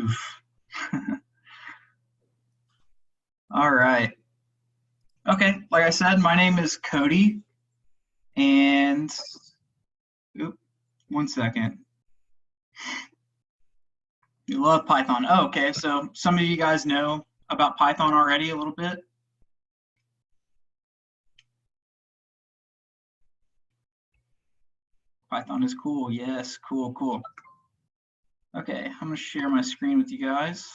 Oof. All right. Okay, like I said, my name is Cody, and oop, one second. You love Python. Oh, okay, so some of you guys know about Python already a little bit. Python is cool. Yes, cool, cool. Okay, I'm gonna share my screen with you guys.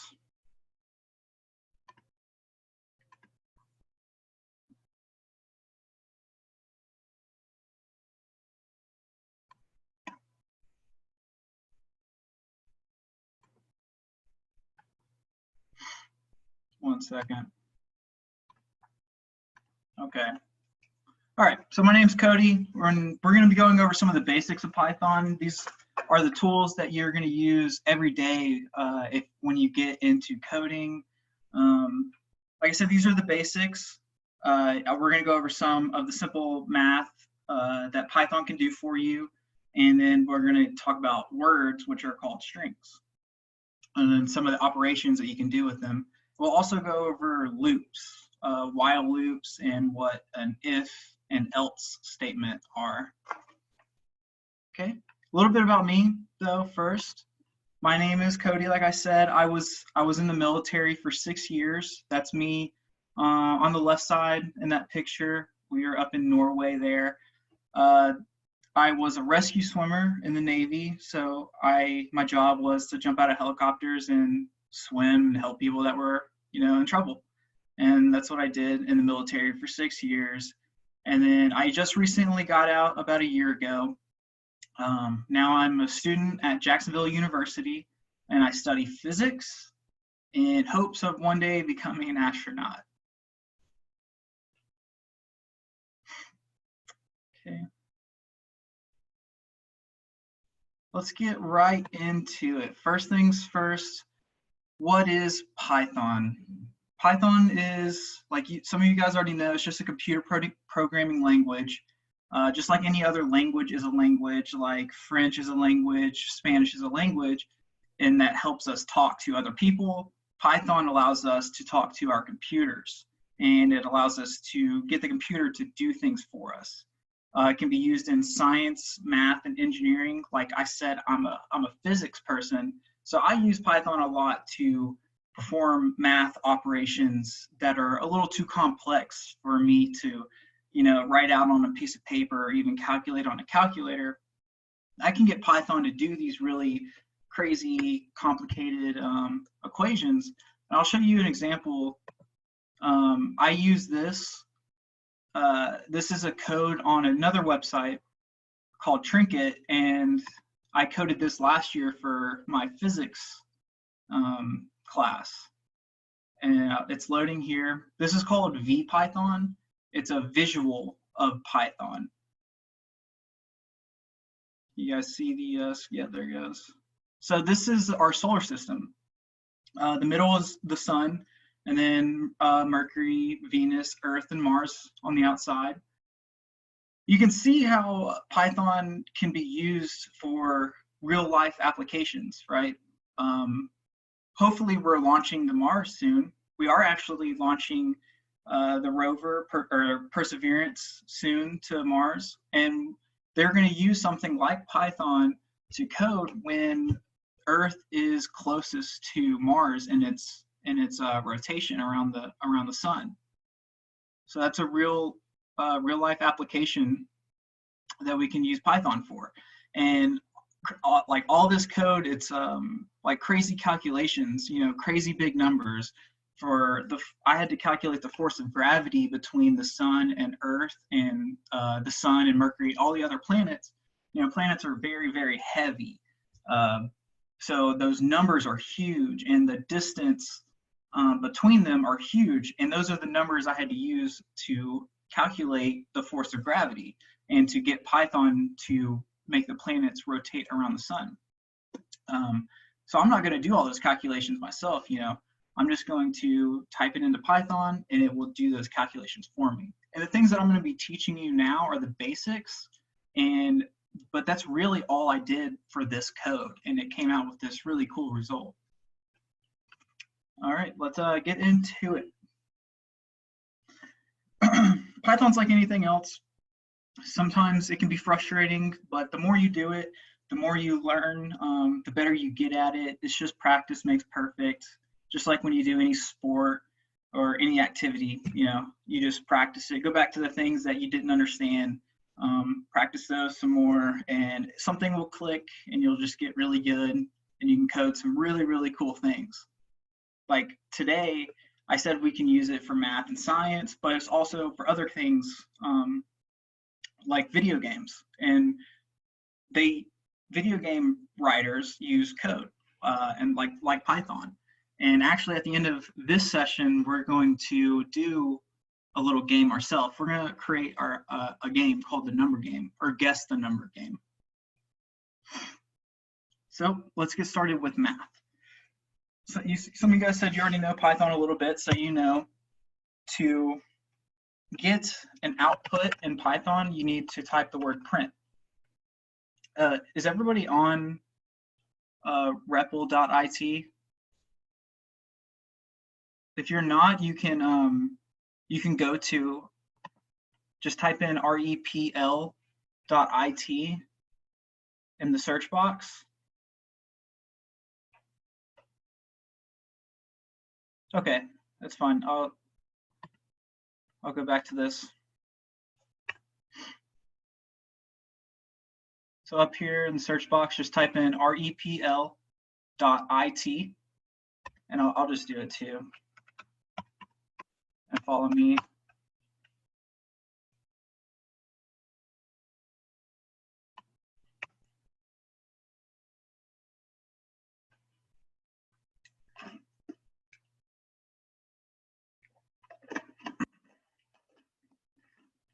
One second. Okay. All right, so my name's Cody. We're going to be going over some of the basics of Python. These are the tools that you're going to use every day when you get into coding. Like I said, these are the basics. We're going to go over some of the simple math that Python can do for you, and then we're going to talk about words, which are called strings, and then some of the operations that you can do with them. We'll also go over loops, while loops, and what an if and else statement are. Okay, a little bit about me though first. My name is Cody. Like I said, I was in the military for 6 years. That's me on the left side in that picture. We are up in Norway there. I was a rescue swimmer in the Navy, so my job was to jump out of helicopters and swim and help people that were in trouble. And that's what I did in the military for 6 years. And then I just recently got out about a year ago. Now I'm a student at Jacksonville University, and I study physics in hopes of one day becoming an astronaut. Okay. Let's get right into it. First things first, what is Python? Python is, like some of you guys already know, it's just a computer programming language. Just like any other language is a language, like French is a language, Spanish is a language, and that helps us talk to other people. Python allows us to talk to our computers, and it allows us to get the computer to do things for us. It can be used in science, math, and engineering. Like I said, I'm a physics person, so I use Python a lot to perform math operations that are a little too complex for me to, write out on a piece of paper or even calculate on a calculator. I can get Python to do these really crazy, complicated equations. And I'll show you an example. I use this. This is a code on another website called Trinket, and I coded this last year for my physics class. And it's loading here. This is called VPython. It's a visual of Python. You guys see the, yeah, there it goes. So this is our solar system. The middle is the sun, and then Mercury, Venus, Earth, and Mars on the outside. You can see how Python can be used for real life applications, right? Hopefully we're launching the Mars soon. We are actually launching the rover Perseverance soon to Mars, and they're going to use something like Python to code when Earth is closest to Mars in its rotation around the sun. So that's a real life application that we can use Python for. And like all this code, it's like crazy calculations, crazy big numbers. I had to calculate the force of gravity between the sun and Earth, and the sun and Mercury, all the other planets. Planets are very, very heavy. So those numbers are huge, and the distance between them are huge. And those are the numbers I had to use to calculate the force of gravity and to get Python to make the planets rotate around the sun. So I'm not going to do all those calculations myself. I'm just going to type it into Python, and it will do those calculations for me. And the things that I'm going to be teaching you now are the basics, but that's really all I did for this code, and it came out with this really cool result. All right, let's get into it. Python's like anything else. Sometimes it can be frustrating, but the more you do it, the more you learn, the better you get at it. It's just practice makes perfect. Just like when you do any sport or any activity, you know, you just practice it. Go back to the things that you didn't understand, practice those some more, and something will click, and you'll just get really good, and you can code some really, really cool things. Like today, I said we can use it for math and science, but it's also for other things, like video games. And video game writers use code, and like Python. And actually, at the end of this session, we're going to do a little game ourselves. We're going to create a game called the number game, or guess the number game. So let's get started with math. So some of you guys said you already know Python a little bit, so you know to get an output in Python, you need to type the word print. Is everybody on repl.it? If you're not, you can go to, just type in repl.it in the search box. Okay, that's fine. I'll go back to this. So up here in the search box, just type in repl.it, and I'll just do it too. And follow me.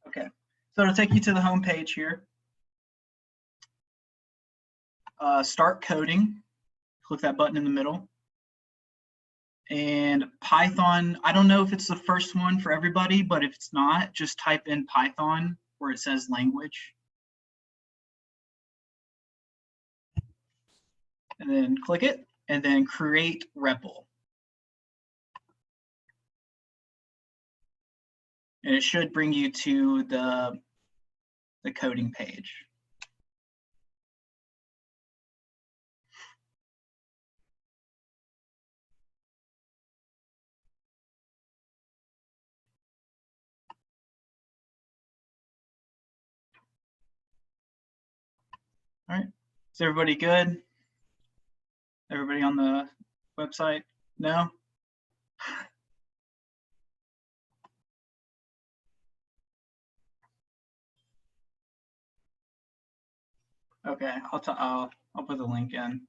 Okay, so it'll take you to the home page here. Start coding, click that button in the middle. And Python, I don't know if it's the first one for everybody, but if it's not, just type in Python where it says language. And then click it, and then create REPL. And it should bring you to the coding page. All right, is everybody good? Everybody on the website? No? Okay, I'll put the link in.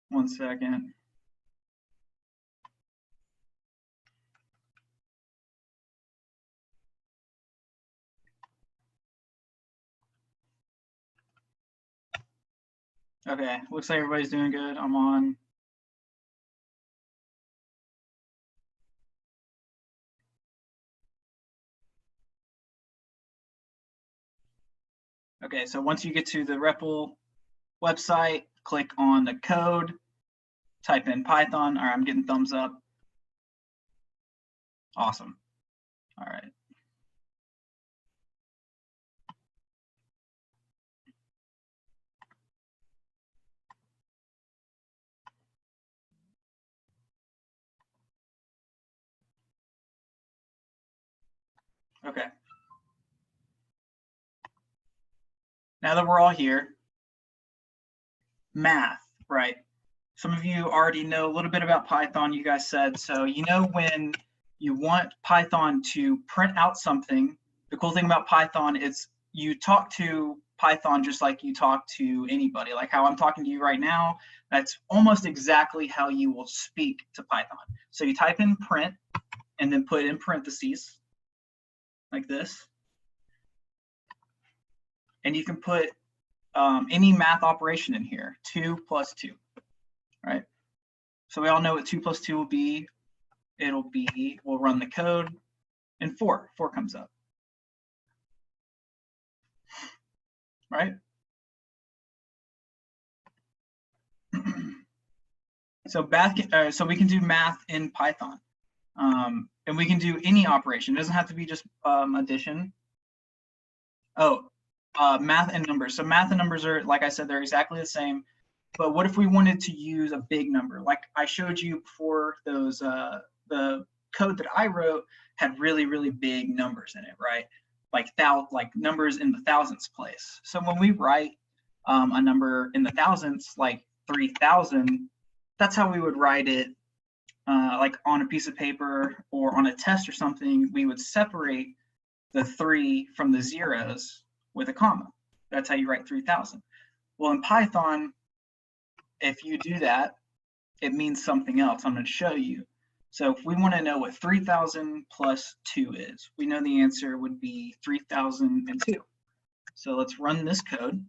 1 second. Okay, looks like everybody's doing good. I'm on. Okay, so once you get to the REPL website, click on the code, type in Python. All right, I'm getting thumbs up. Awesome. All right. Okay. Now that we're all here, math, right? Some of you already know a little bit about Python, you guys said. So you know when you want Python to print out something, the cool thing about Python is you talk to Python just like you talk to anybody. Like how I'm talking to you right now, that's almost exactly how you will speak to Python. So you type in print and then put in parentheses like this. And you can put any math operation in here, 2 plus 2, right? So we all know what 2 plus 2 will be. We'll run the code, and 4 comes up, right? So so we can do math in Python, and we can do any operation. It doesn't have to be just addition. Oh, math and numbers. So math and numbers are, like I said, they're exactly the same. But what if we wanted to use a big number? Like I showed you before, those the code that I wrote had really, really big numbers in it, right? Like numbers in the thousandths place. So when we write a number in the thousandths, like 3,000, that's how we would write it, like on a piece of paper or on a test or something. We would separate the 3 from the zeros with a comma. That's how you write 3,000. Well, in Python, if you do that, it means something else. I'm going to show you. So if we want to know what 3,000 plus 2 is, we know the answer would be 3,002. So let's run this code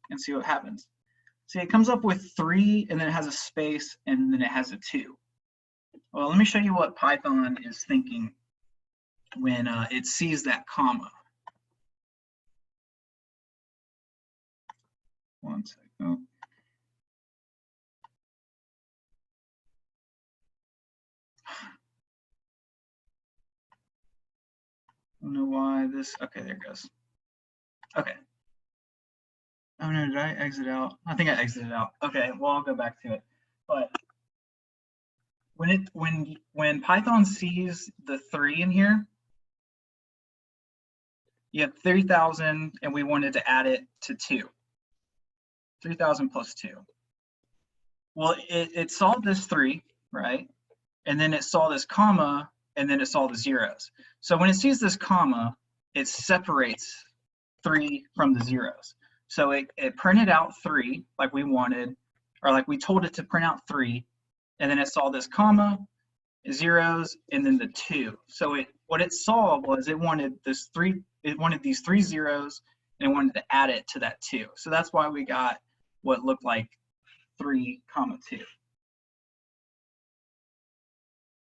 and see what happens. See, it comes up with 3, and then it has a space, and then it has a 2. Well, let me show you what Python is thinking when it sees that comma. One second. I don't know why this, okay, there it goes. Okay. Oh no, did I exit out? I think I exited out. Okay, well, I'll go back to it. But when Python sees the 3 in here, you have 3,000, and we wanted to add it to 2. 3,000 plus 2. Well, it saw this 3, right? And then it saw this comma, and then it saw the zeros. So when it sees this comma, it separates 3 from the zeros. So it printed out 3 like we wanted, or like we told it to print out 3, and then it saw this comma, zeros, and then the 2. So what it saw was it wanted these 3 zeros, and it wanted to add it to that 2. So that's why we got what looked like 3, 2.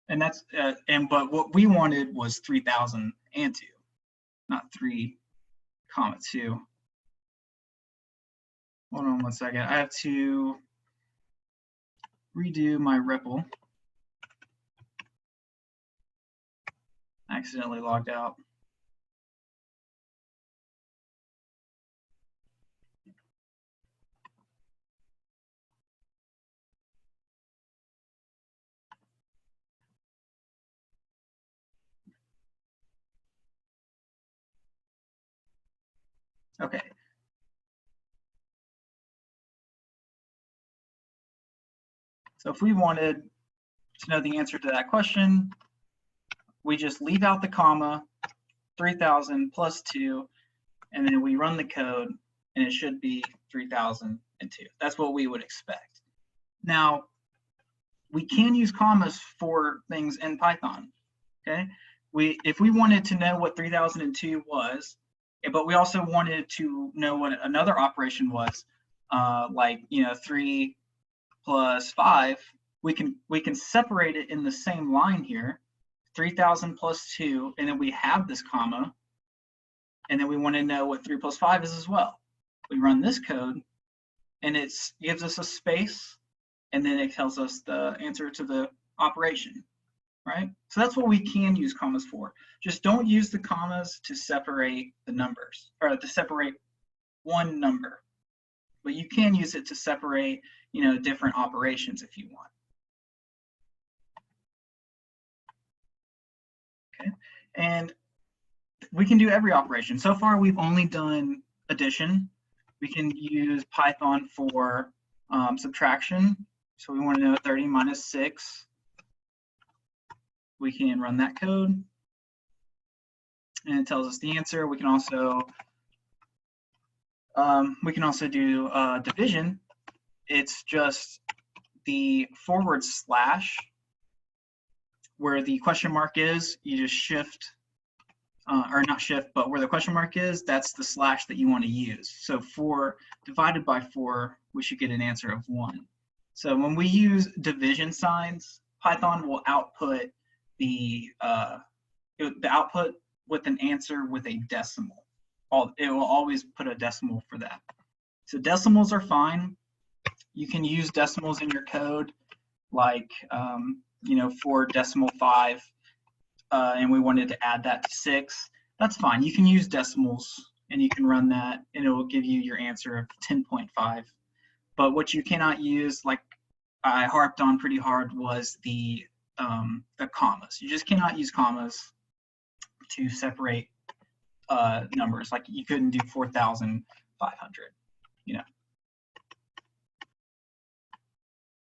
And that's but what we wanted was 3,002, not 3, 2. Hold on one second. I have to redo my REPL. I accidentally logged out. Okay. So if we wanted to know the answer to that question, we just leave out the comma, 3,000 plus 2, and then we run the code, and it should be 3,002. That's what we would expect. Now, we can use commas for things in Python, okay? If we wanted to know what 3,002 was, but we also wanted to know what another operation was, like 3 plus 5, we can separate it in the same line here, 3,000 plus 2, and then we have this comma, and then we want to know what 3 plus 5 is as well. We run this code, and it gives us a space, and then it tells us the answer to the operation, right? So that's what we can use commas for. Just don't use the commas to separate the numbers, or to separate one number, but you can use it to separate, different operations if you want. Okay, and we can do every operation. So far, we've only done addition. We can use Python for subtraction. So we want to know 30 minus 6. We can run that code, and it tells us the answer. We can also do division. It's just the / where the question mark is. You just shift, or not shift, but where the question mark is, that's the / that you want to use. So 4 divided by 4, we should get an answer of 1. So when we use division signs, Python will output the output with an answer with a decimal. It will always put a decimal for that. So decimals are fine. You can use decimals in your code. like, 4.5, and we wanted to add that to 6, that's fine. You can use decimals and you can run that and it will give you your answer of 10.5. But what you cannot use, like I harped on pretty hard, was the commas. You just cannot use commas to separate numbers. Like you couldn't do 4,500,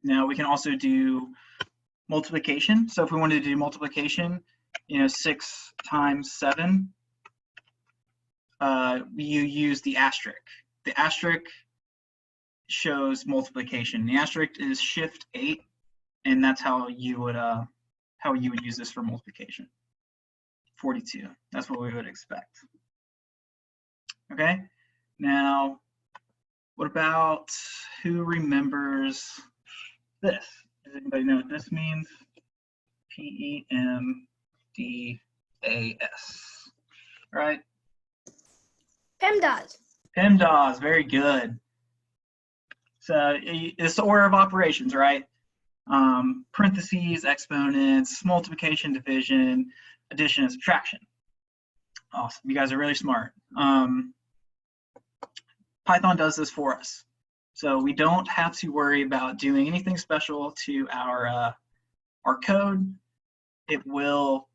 Now we can also do multiplication. So if we wanted to do multiplication, 6 times 7, you use the asterisk. The asterisk shows multiplication. The asterisk is Shift 8, and that's how you would use this for multiplication. 42. That's what we would expect. Okay. Now, what about who remembers this? Does anybody know what this means? PEMDAS. Right? PEMDAS. PEMDAS. Very good. So it's the order of operations, right? Parentheses, exponents, multiplication, division, addition, and subtraction. Awesome. You guys are really smart. Python does this for us. So we don't have to worry about doing anything special to our code.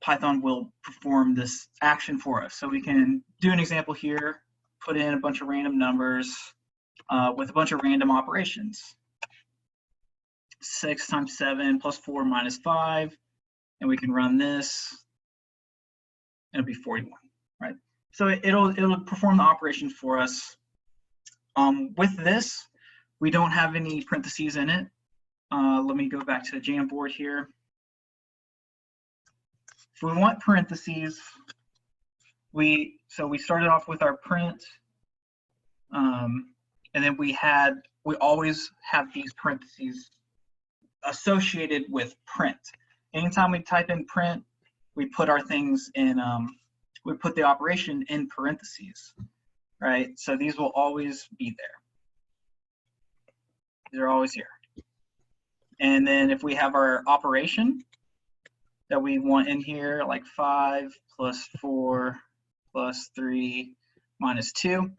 Python will perform this action for us. So we can do an example here, put in a bunch of random numbers with a bunch of random operations. 6 times 7 plus 4 minus 5, and we can run this, and it'll be 41, right? So it'll perform the operation for us. With this, we don't have any parentheses in it. Let me go back to the Jamboard here. If we want parentheses, we started off with our print, and then we always have these parentheses associated with print. Anytime we type in print, we put our things in, we put the operation in parentheses, right? So these will always be there. They're always here. And then if we have our operation that we want in here, like 5 plus 4 plus 3 minus 2,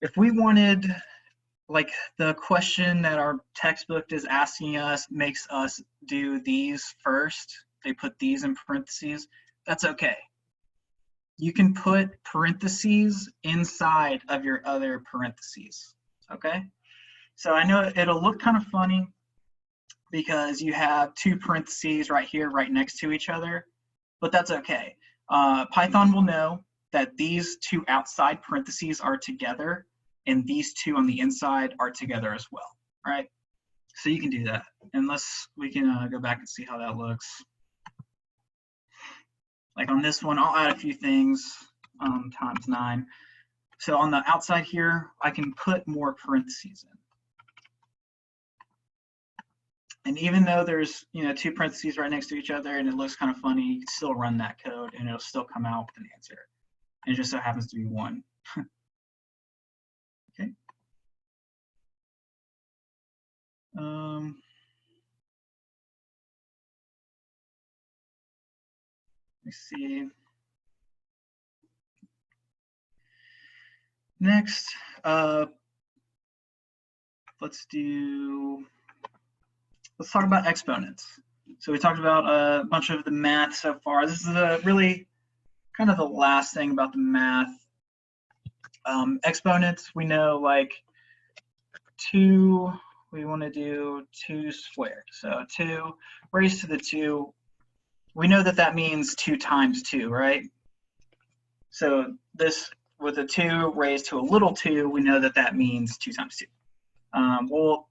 if we wanted, like the question that our textbook is asking us makes us do these first, they put these in parentheses, that's okay. You can put parentheses inside of your other parentheses, okay? So I know it'll look kind of funny because you have 2 parentheses right here, right next to each other, but that's okay. Python will know that these 2 outside parentheses are together and these 2 on the inside are together as well, right? So you can do that. Unless we can go back and see how that looks. Like on this one, I'll add a few things, times 9. So on the outside here, I can put more parentheses in. And even though there's 2 parentheses right next to each other and it looks kind of funny, you can still run that code and it'll still come out with an answer. And it just so happens to be 1. Okay. Let's see. Next, let's talk about exponents. So we talked about a bunch of the math so far. This is really kind of the last thing about the math. Exponents, we know like 2, we want to do 2 squared. So 2 raised to the 2, we know that that means 2 times 2, right? So this, with a 2 raised to a little 2, we know that that means 2 times 2. Well,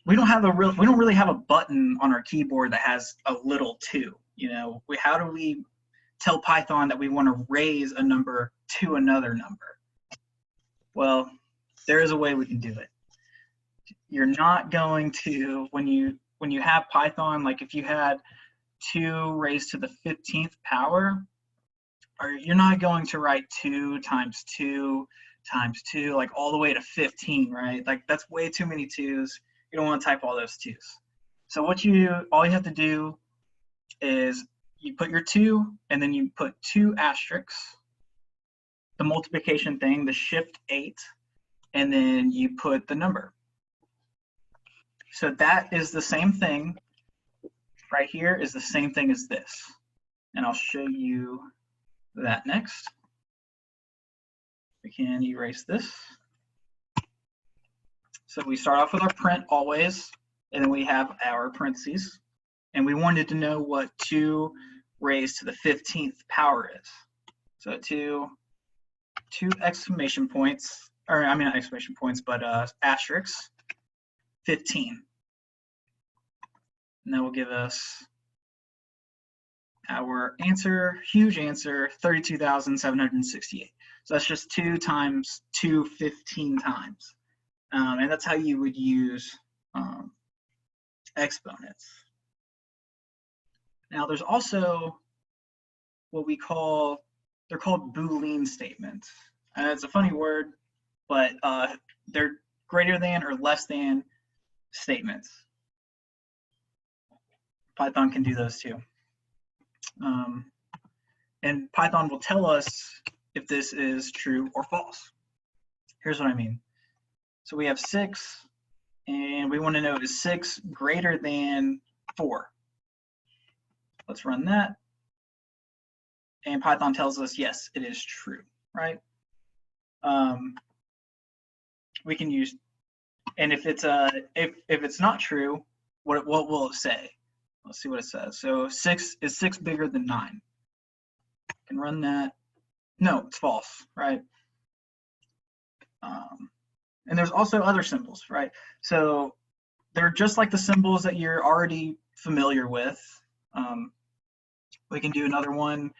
we don't really have a button on our keyboard that has a little 2. How do we tell Python that we want to raise a number to another number? Well, there is a way we can do it. You're not going to, when you have Python, like if you had 2 raised to the 15th power, or you're not going to write 2 times 2 times 2, like all the way to 15, right? Like that's way too many 2s. You don't want to type all those 2s. So all you have to do is you put your 2 and then you put 2 asterisks, the multiplication thing, the shift 8, and then you put the number. So that is the same thing right here, is the same thing as this. And I'll show you that next. We can erase this. So we start off with our print always, and then we have our parentheses. And we wanted to know what 2 raised to the 15th power is. So 2 exclamation points, or I mean not exclamation points, but asterisks, 15. And that will give us our answer, huge answer, 32,768. So that's just 2 times 2, 15 times. And that's how you would use exponents. Now there's also what we call, they're called Boolean statements. It's a funny word, but they're greater than or less than statements. Python can do those too. And Python will tell us if this is true or false. Here's what I mean. So we have 6, and we want to know, is 6 greater than 4? Let's run that. And Python tells us, yes, it is true, right? We can use, and if it's not true, what will it say? Let's see what it says. So is 6 bigger than 9? I can run that. No, it's false, right? And there's also other symbols, right? So they're just like the symbols that you're already familiar with. We can do another one.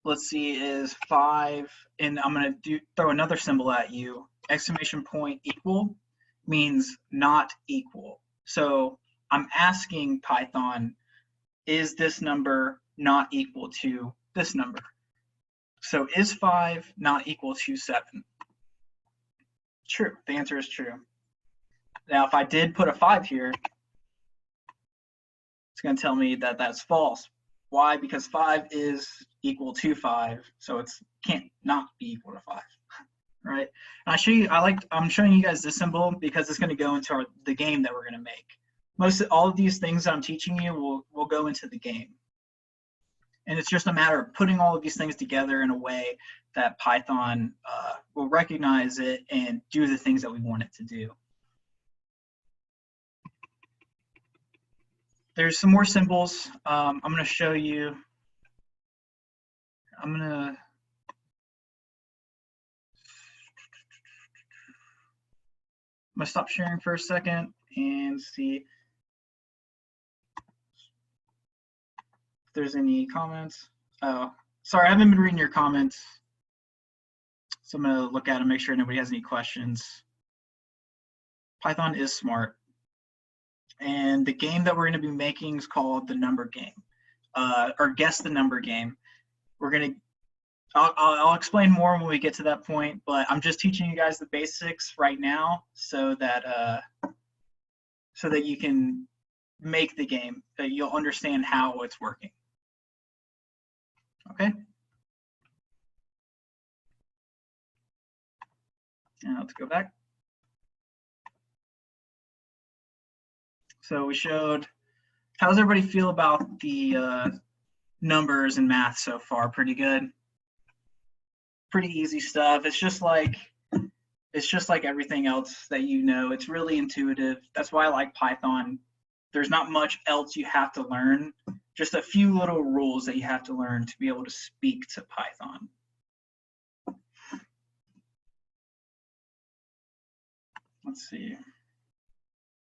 Let's see, is 5, and I'm going to throw another symbol at you. Exclamation point equal means not equal. So I'm asking Python, is this number not equal to this number? So is 5 not equal to 7? True. The answer is true. Now, if I did put a 5 here, it's going to tell me that that's false. Why? Because 5 is equal to 5, so it can't not be equal to 5, right? And I'm showing you guys this symbol because it's going to go into the game that we're going to make. All of these things that I'm teaching you will go into the game. And it's just a matter of putting all of these things together in a way that Python will recognize it and do the things that we want it to do. There's some more symbols. I'm going to show you. I'm going to stop sharing for a second and see if there's any comments. Oh, sorry, I haven't been reading your comments. So I'm going to look at them, make sure nobody has any questions. Python is smart. And the game that we're going to be making is called the number game, or guess the number game. I'll explain more when we get to that point, but I'm just teaching you guys the basics right now so that you can make the game, that you'll understand how it's working. Okay. Now let's go back. So we showed, how does everybody feel about the numbers and math so far? Pretty good. Pretty easy stuff. It's just like everything else that you know. It's really intuitive. That's why I like Python. There's not much else you have to learn. Just a few little rules that you have to learn to be able to speak to Python. Let's see.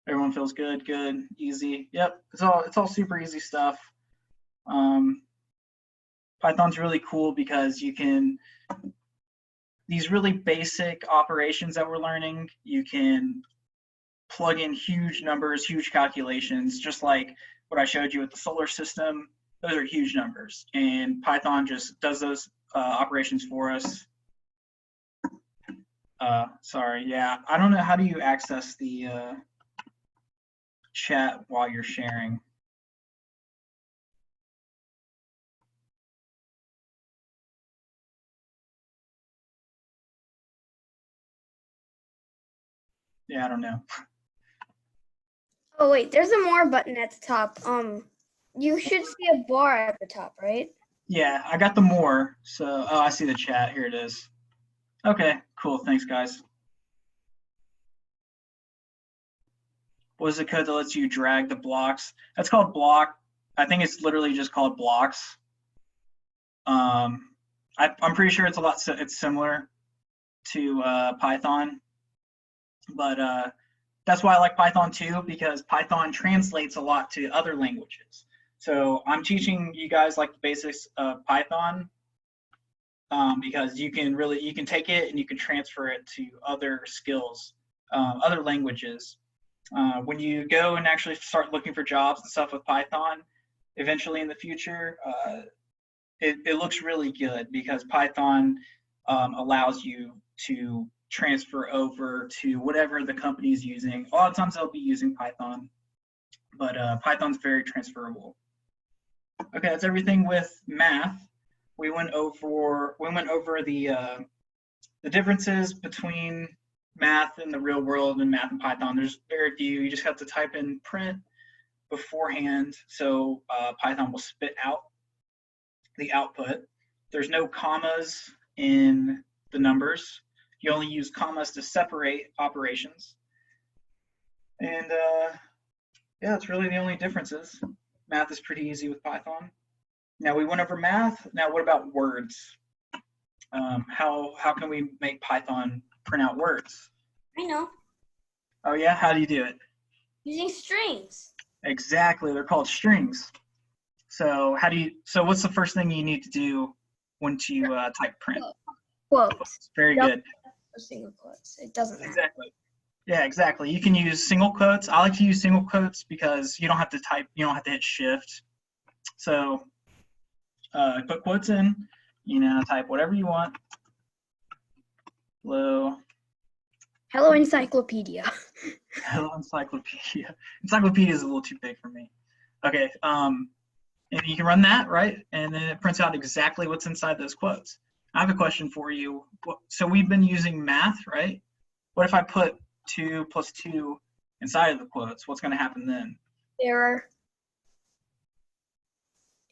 Everyone feels good, good, easy. Yep, it's all super easy stuff. Python's really cool because you can, these really basic operations that we're learning, you can plug in huge numbers, huge calculations, just like what I showed you with the solar system. Those are huge numbers, and Python just does those operations for us. Sorry, yeah, I don't know, how do you access the chat while you're sharing. Yeah, I don't know. Oh wait, there's a more button at the top. You should see a bar at the top, right? Yeah, I got the more. So, oh, I see the chat. Here it is. Okay, cool. Thanks, guys. What is the code that lets you drag the blocks? That's called block. I think it's literally just called blocks. I'm pretty sure it's similar to Python, but that's why I like Python too, because Python translates a lot to other languages. So I'm teaching you guys like the basics of Python because you can take it and you can transfer it to other skills, other languages. When you go and actually start looking for jobs and stuff with Python, eventually in the future, it looks really good because Python allows you to transfer over to whatever the company is using. A lot of times they'll be using Python, but Python's very transferable. Okay, that's everything with math. We went over the differences between math in the real world and math in Python. There's very few. You just have to type in print beforehand, so Python will spit out the output. There's no commas in the numbers. You only use commas to separate operations. And yeah, that's really the only differences. Math is pretty easy with Python. Now we went over math. Now what about words? How can we make Python print out words? I know. Oh yeah, how do you do it? Using strings. Exactly, they're called strings. So what's the first thing you need to do once you type print? Quotes. Very good. Single quotes. It doesn't matter. Exactly. Yeah, exactly. You can use single quotes. I like to use single quotes because you don't have to type, you don't have to hit shift. So put quotes in, type whatever you want. Hello, encyclopedia. Hello, encyclopedia. Encyclopedia is a little too big for me. Okay, and you can run that, right? And then it prints out exactly what's inside those quotes. I have a question for you. So we've been using math, right? What if I put 2 plus 2 inside of the quotes? What's going to happen then? Error.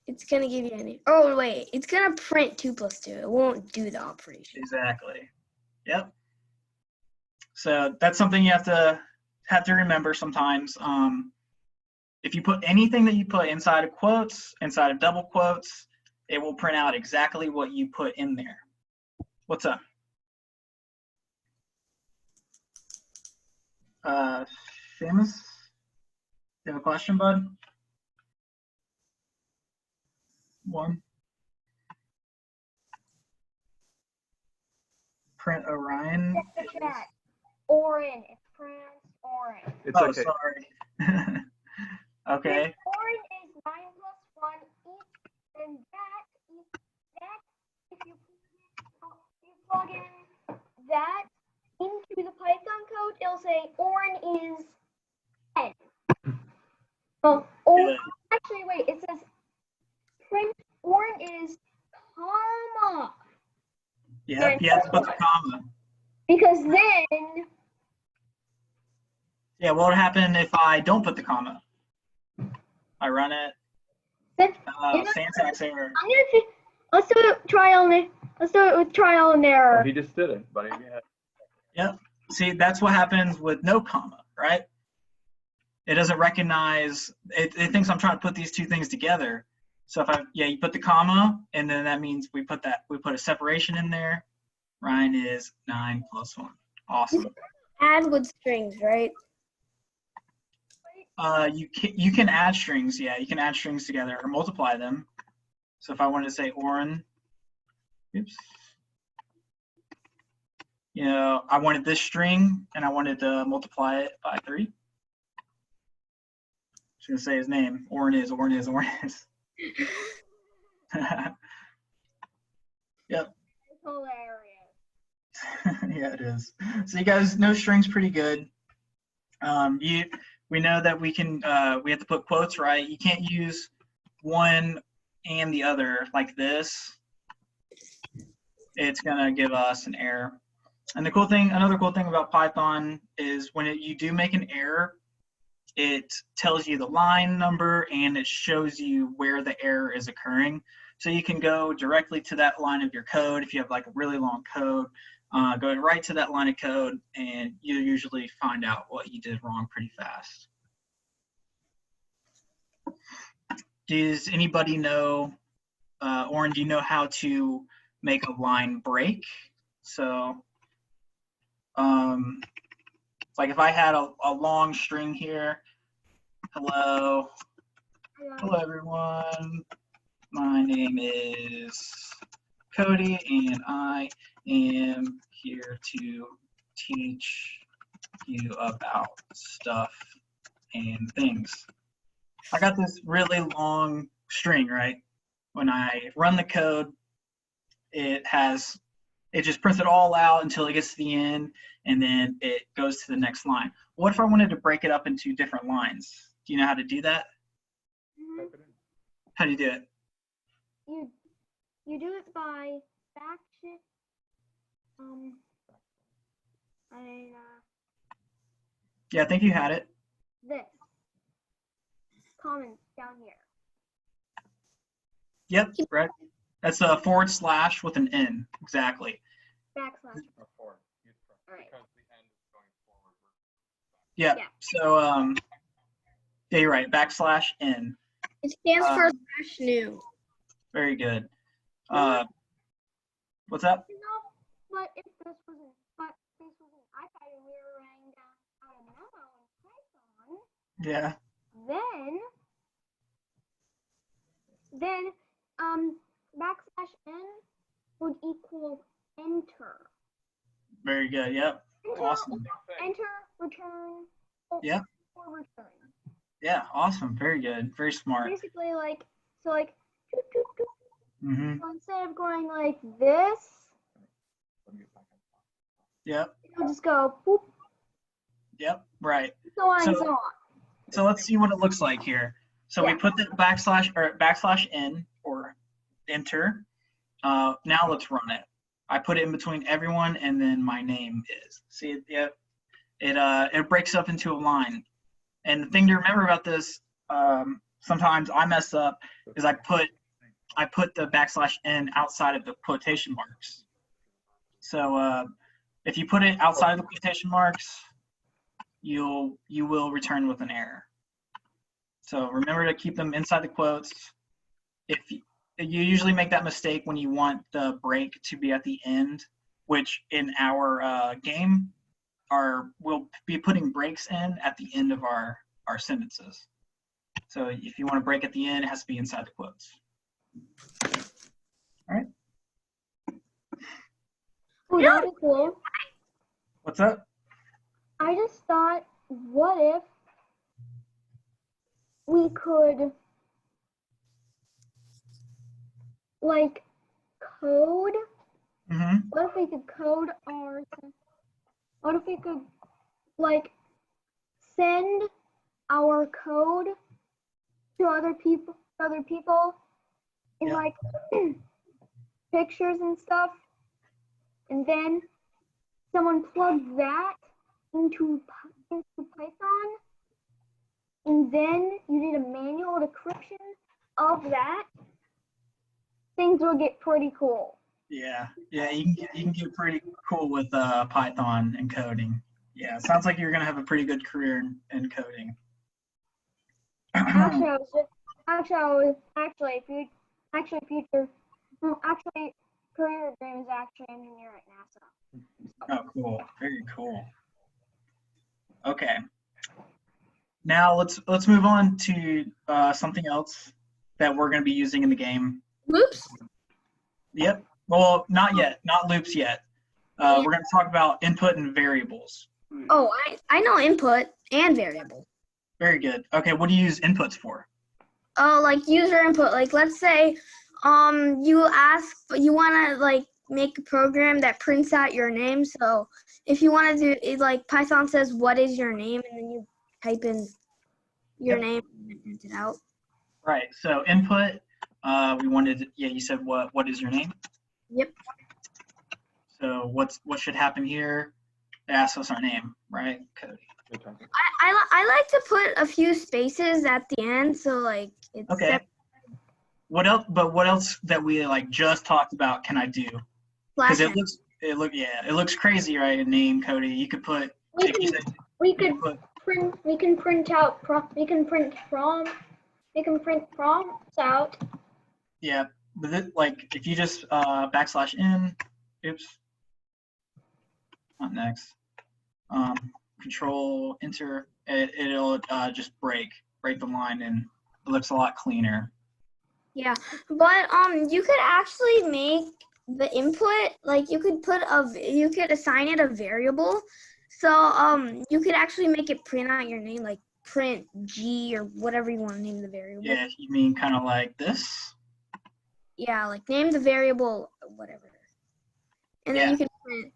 It's going to give you any. Oh, wait. It's going to print 2 plus 2. It won't do the operation. Exactly. Yep. So that's something you have to remember sometimes. If you put anything that you put inside of quotes, inside of double quotes, it will print out exactly what you put in there. What's up? Seamus, you have a question, bud? One. Print Orion. Orin. It pronounced Orin. It's okay. Sorry. Okay. Orin is 9 plus 1 each, and that if you plug in that into the Python code, it'll say Orin is 10. Oh, Yeah. Actually, wait. It says print Orin is comma. Yeah, you have to put the comma. Because then. Yeah, what would happen if I don't put the comma? I run it. Syntax error. Let's do it with trial and error. Oh, he just did it, buddy. Yeah. Yep. See, that's what happens with no comma, right? It doesn't recognize. It thinks I'm trying to put these two things together. So you put the comma, and then that means we put a separation in there. Ryan is 9 plus 1. Awesome. Add with strings, right? You can add strings. Yeah, you can add strings together or multiply them. So if I wanted to say Orin, oops. I wanted this string and I wanted to multiply it by 3. Just gonna say his name. Orin is. Yep. It's hilarious. Yeah, it is. So you guys know strings pretty good. We know that we can, we have to put quotes, right? You can't use one and the other like this. It's gonna give us an error. And another cool thing about Python is when you do make an error, it tells you the line number and it shows you where the error is occurring. So you can go directly to that line of your code. If you have like a really long code, go right to that line of code and you usually find out what you did wrong pretty fast. Does anybody know, Oren, do you know how to make a line break? So like if I had a long string here, hello everyone, my name is Cody and I am here to teach you about stuff and things. I got this really long string, right? When I run the code, it just prints it all out until it gets to the end, and then it goes to the next line. What if I wanted to break it up into different lines? Do you know how to do that? How do you do it? You do it by backshift. Yeah, I think you had it. This comments down here. Yep, right. That's a forward slash with an N, exactly. Backslash. All right. Yeah. Yeah. So yeah, you're right. Backslash N. It stands for slash new. Very good. What's that? You know, but if this wasn't iPad and we were writing down out a memo in Python, Yeah. then backslash n would equal enter. Very good. Yep. Enter, Awesome. enter, return. Yep. Or return. Yeah. Awesome. Very good. Very smart. Basically, like so, like. Doop, doop, doop. Mm-hmm. So instead of going like this, Yep. it'll just go boop, Yep. Right. so on and So- so on. So let's see what it looks like here. So we Yeah. put the backslash N or enter. Now let's run it. I put it in between everyone and then my name is. See, yep. It breaks up into a line. And the thing to remember about this, sometimes I mess up, is I put the backslash N outside of the quotation marks. So if you put it outside of the quotation marks, you will return with an error. So remember to keep them inside the quotes. If you usually make that mistake when you want the break to be at the end, which in our game we'll be putting breaks in at the end of our sentences. So if you want to break at the end, it has to be inside the quotes. All right. Oh, that would be cool. What's up? I just thought, what if we could, like, code? Mm-hmm. What if we could code our? What if we could, like, send our code to other people in Yeah. like pictures and stuff, and then someone plugs that into Python, and then you did a manual decryption of that, things will get pretty cool. Yeah, you can get pretty cool with Python and coding. Yeah, it sounds like you're gonna have a pretty good career in coding. Actually, career dream is actually engineer at NASA. Oh, cool. Very cool. Okay. Now let's move on to something else that we're going to be using in the game. Loops? Yep. Well, not yet. Not loops yet. We're going to talk about input and variables. Oh, I know input and variable. Very good. Okay, what do you use inputs for? Oh, like user input. Like let's say you want to like make a program that prints out your name. So if you want to do it, like Python says, what is your name? And then you type in your Yep. name and it prints it out. Right. So input, we wanted, you said what is your name? Yep. So what should happen here? It asks us our name, right? Cody. I like to put a few spaces at the end, so like it's Okay. What else? But what else that we like just talked about can I do? Because slash it looks crazy, right? A name, Cody. You could put. We like you can said, we you could could put. print prompts out. Yeah, but like if you just \n, oops, not next. Control enter, it'll just break the line, and it looks a lot cleaner. Yeah, but you could actually make the input, like you could assign it a variable. So you could actually make it print out your name, like print G or whatever you want to name the variable. Yeah, you mean kind of like this? Yeah, like name the variable whatever. And then Yeah. you can print.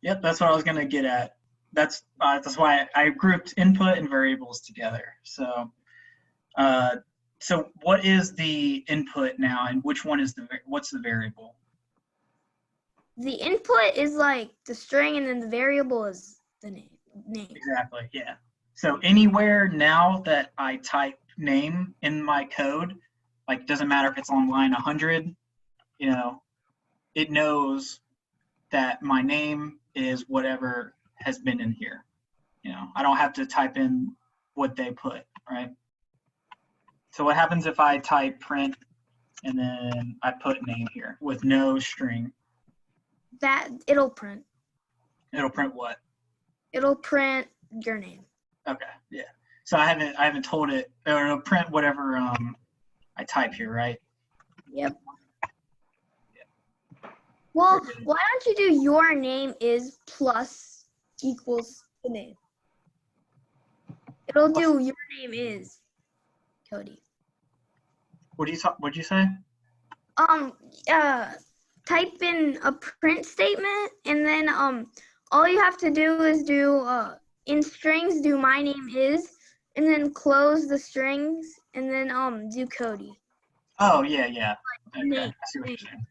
Yep, that's what I was gonna get at. That's why I grouped input and variables together. So what is the input now, and which one is what's the variable? The input is like the string, and then the variable is the name. Exactly, yeah. So anywhere now that I type name in my code, like doesn't matter if it's on line 100, it knows that my name is whatever has been in here. I don't have to type in what they put, right? So what happens if I type print and then I put name here with no string? That it'll print. It'll print what? It'll print your name. Okay, yeah. So I haven't told it, or it'll print whatever I type here, right? Yep. Well, why don't you do your name is plus equals the name? It'll do your name is Cody. What'd you say? Type in a print statement, and then all you have to do is do in strings do my name is, and then close the strings, and then do Cody. Oh yeah. Okay, Name. I see what you're saying.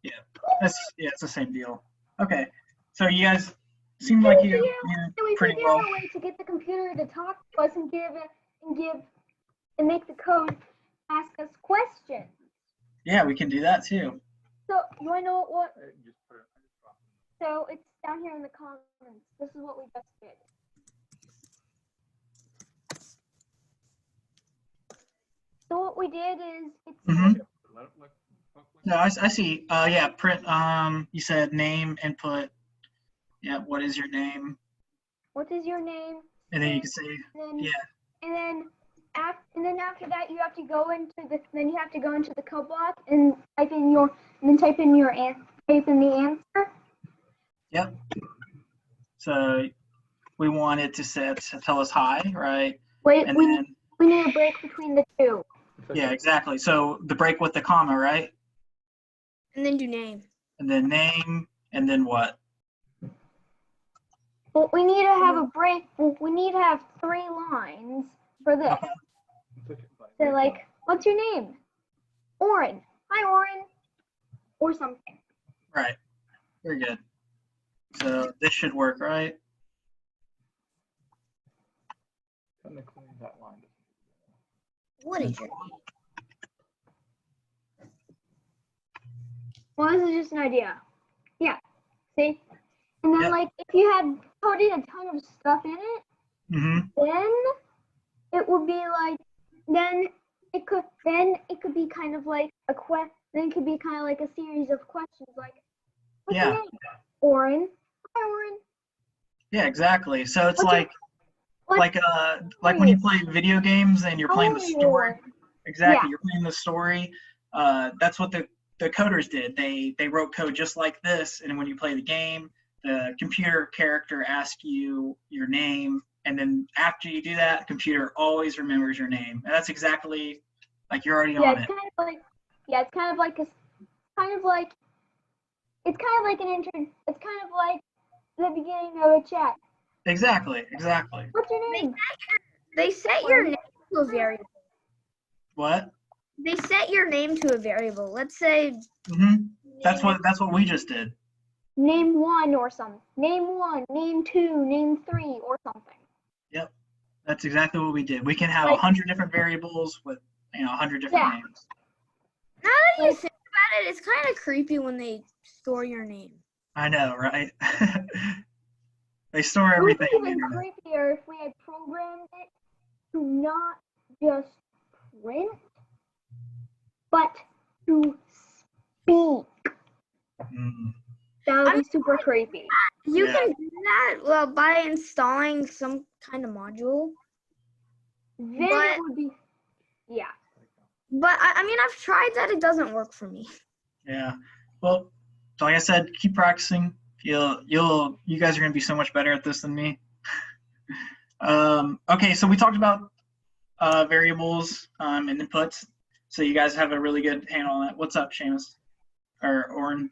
Yeah, it's the same deal. Okay, so you guys seem like you're We pretty figured well. out a way to get the computer to talk to us and make the code ask us questions. Yeah, we can do that too. So you wanna know what? So it's down here in the comments. This is what we just did. So what we did is No, I see. Yeah, print. You said name input. Yeah, what is your name? what is your name? And then you can say, And yeah. and then after that you have to go into the code block and type in the answer. Yep. So we want it to tell us hi, right? Wait, And we then need a break between the two. yeah, exactly. So the break with the comma, right? And then do name. And then name, and then what? But we need to have a break. We need to have 3 lines for this. Okay. So like, what's your name? Oren. Hi, Oren. Or something. Right. Very good. So this should work, right? What is your name? Well, this is just an idea. Yeah. See? And then Yep. like, if you had coded a ton of stuff in it, then it would be like, then it could be kind of like then it could be kind of like a series of questions like, what's your Yeah. name? Oren. Hi, Oren. Yeah, exactly. So it's What's like when you play video games and you're playing the story. Oren. Exactly. Yeah. You're playing the story. That's what the coders did. They wrote code just like this, and when you play the game, the computer character asks you your name, and then after you do that, the computer always remembers your name. And that's exactly like you're already on it. It's kind of like it's kind of like it's kind of like the beginning of a chat. Exactly. What's your name? They set your name to a variable. What? They set your name to a variable. Let's say That's what we just did. Name 1 or something. Name 1, name 2, name 3 or something. Yep. That's exactly what we did. We can have Like- 100 different variables with 100 different names. now that you think about it, it's kind of creepy when they store your name. I know, right? They store It would everything. be even creepier if we had programmed it to not just print, but to speak. Mm. That would be super creepy. You Yeah. can do that by installing some kind of module. Then But- it would be, yeah. But I mean, I've tried that. It doesn't work for me. Yeah. Well, like I said, keep practicing. You guys are gonna be so much better at this than me. Okay, so we talked about variables and inputs. So you guys have a really good handle on that. What's up, Seamus? Or Oren?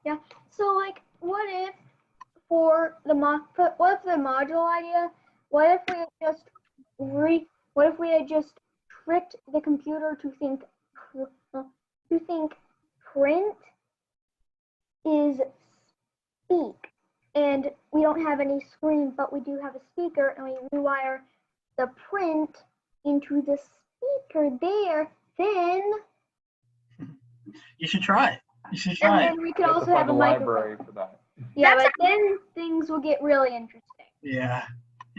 Yeah. So like, what if for the what if the module idea? What if we had just tricked the computer to think print is speak, and we don't have any screen, but we do have a speaker, and we rewire the print into the speaker there. Then You should try it. You should and try it. then we could You have to also find have a the microphone. library for that. Yeah, That's but then things will get really interesting. Yeah.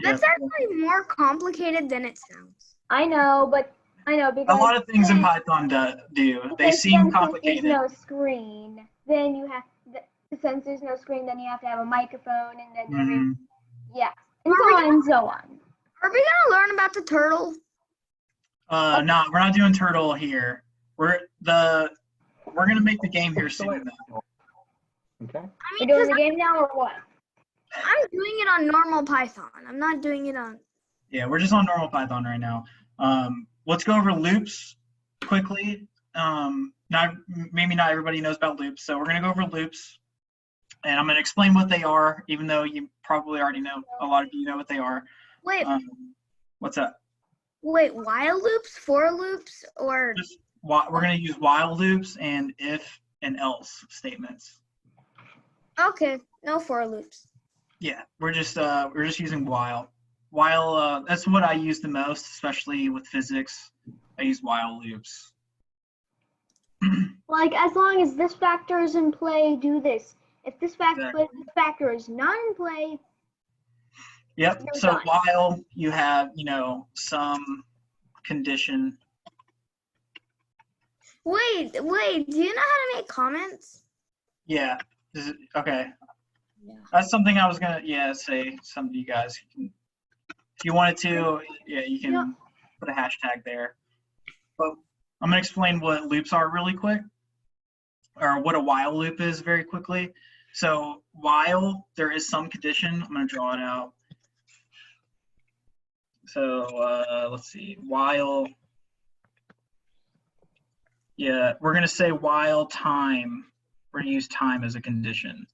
That's actually more complicated than it sounds. I know because A lot of things in Python do. They because seem since complicated. There's no screen. Then you have since there's no screen, then you have to have a microphone, and then Mhm. yeah, and so on and so on. Are we gonna learn about the turtle? No, we're not doing turtle here. We're gonna make the game here soon. Though. Okay. I We're mean, doing 'cause the game now or what? I'm doing it on normal Python. I'm not doing it on. Yeah, we're just on normal Python right now. Let's go over loops quickly. Maybe not everybody knows about loops, so we're gonna go over loops, and I'm gonna explain what they are, even though you probably already know. A lot of you know what they are. Wait, What's up? while loops, for loops, or We're gonna use while loops and if and else statements. okay, no for loops. Yeah, we're just using while. While that's what I use the most, especially with physics. I use while loops. Like as long as this factor is in play, do this. If this factor is not in play, Yep. You're So done. while you have, some condition. Wait, do you know how to make comments? Yeah. Okay. Yeah. That's something I was gonna say. Some of you guys can, if you wanted to, you can Yeah. put a hashtag there. But I'm gonna explain what loops are really quick, or what a while loop is very quickly. So while there is some condition, I'm gonna draw it out. So let's see, while, we're gonna say while time, we're gonna use time as a condition.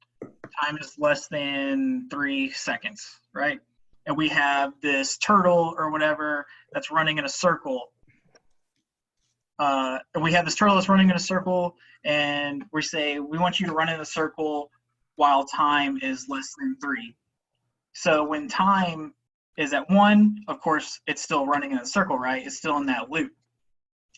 Time is less than 3 seconds, right? And we have this turtle or whatever that's running in a circle. And we have this turtle that's running in a circle, and we say, we want you to run in a circle while time is less than 3. So when time is at 1, of course, it's still running in a circle, right? It's still in that loop.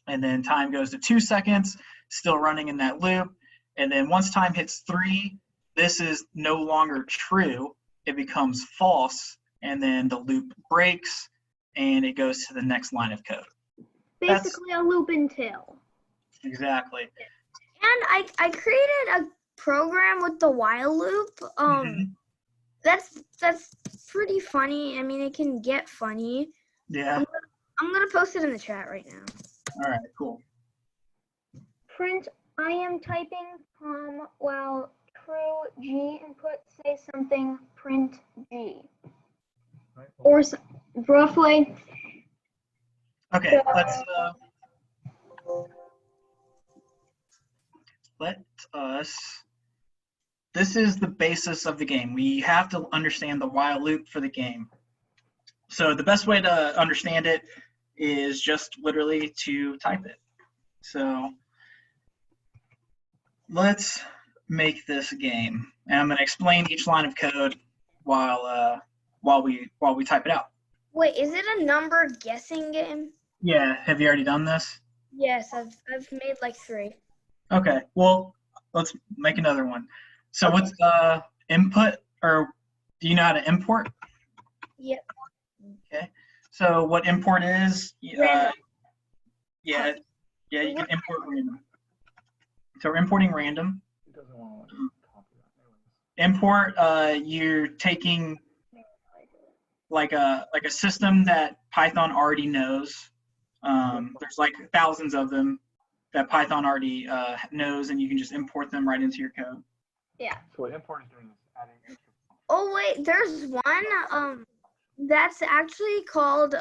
And then time goes to 2 seconds, still running in that loop. And then once time hits 3, this is no longer true. It becomes false. And then the loop breaks and it goes to the next line of code. basically a loop until. Exactly. And I created a program with the while loop. That's pretty funny. I mean, it can get funny. Yeah. I'm gonna post it in the chat right now. All right, cool. Print, I am typing while true G input say something print G. Or roughly. Okay, let us this is the basis of the game. We have to understand the while loop for the game. So the best way to understand it is just literally to type it. So let's make this game. And I'm going to explain each line of code while we type it out. Wait, is it a number guessing game? Yeah, have you already done this? Yes, I've made like 3. Okay, well, let's make another one. So what's the input, or do you know how to import? Yep. Okay, so what import is, Random. yeah, you can import random. So we're importing random. It doesn't want to copy that. Import, you're taking like a system that Python already knows. There's like thousands of them that Python already knows, and you can just import them right into your code. Yeah. So what import is doing is adding extra. Oh wait, there's one that's actually called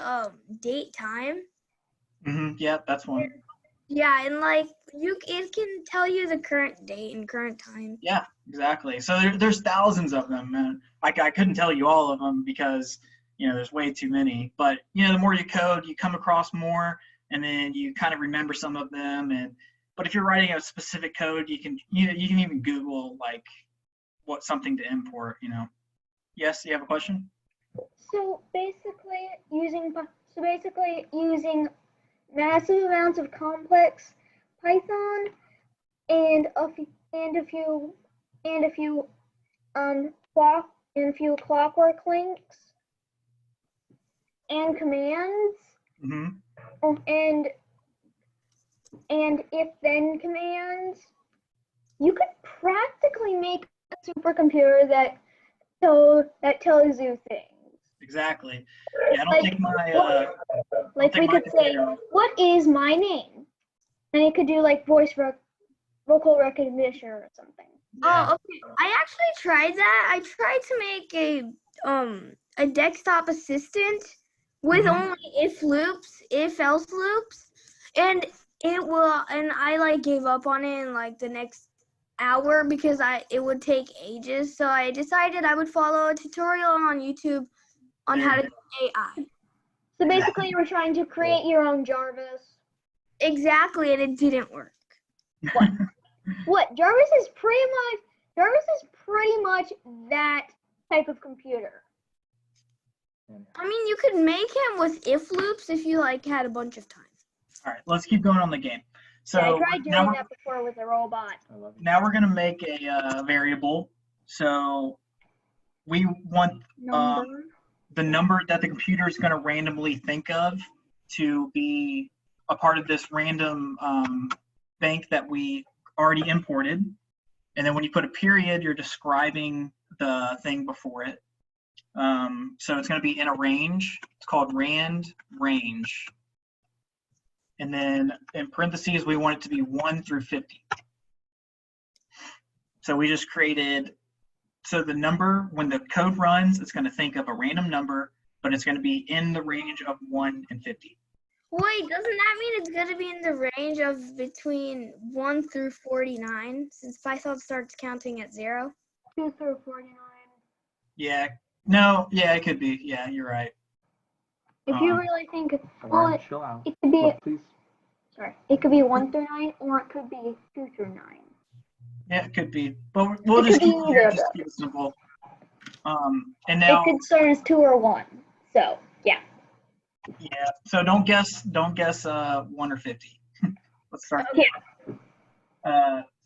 date time. Yeah, that's one. Yeah, and like it can tell you the current date and current time. Yeah, exactly. So there's thousands of them, and I couldn't tell you all of them because there's way too many. But the more you code, you come across more, and then you kind of remember some of them. But if you're writing a specific code, you can even Google like what something to import. Yes, you have a question? So basically using massive amounts of complex Python and a few clockwork links and commands and if then commands, you could practically make a supercomputer that tells you things. Exactly. Yeah, I don't think my Like we could say, "What is my name?" And it could do like vocal recognition or something. Yeah. Oh, okay. I actually tried that. I tried to make a desktop assistant with only if else loops, and I like gave up on it in like the next hour because it would take ages. So I decided I would follow a tutorial on YouTube on how to do AI. So basically, you were trying to create your own Jarvis. Exactly, and it didn't work. What? Jarvis is pretty much that type of computer. I mean, you could make him with if loops if you like had a bunch of time. All right, let's keep going on the game. So Yeah, I tried now doing that before with a robot. now we're going to make a variable. So we want the number that the computer is going to randomly think of to be a part of this random bank that we already imported. And then when you put a period, you're describing the thing before it. So it's going to be in a range. It's called rand range. And then in parentheses, we want it to be 1 through 50. So we just created, so the number, when the code runs, it's going to think of a random number, but it's going to be in the range of 1 and 50. Wait, doesn't that mean it's going to be in the range of between 1 through 49, since Python starts counting at 0? 2 through 49. Yeah. No, yeah, it could be. Yeah, you're right. If you really think, Lauren, chill out. it could be. Look, please. Sorry, it could be 1 through 9, or it could be 2 through 9. Yeah, it could be. But we'll It just could be keep either it of just them. keep it simple. And now, It could start as 2 or 1. So yeah. yeah. So don't guess 1 or 50. Let's start. Okay.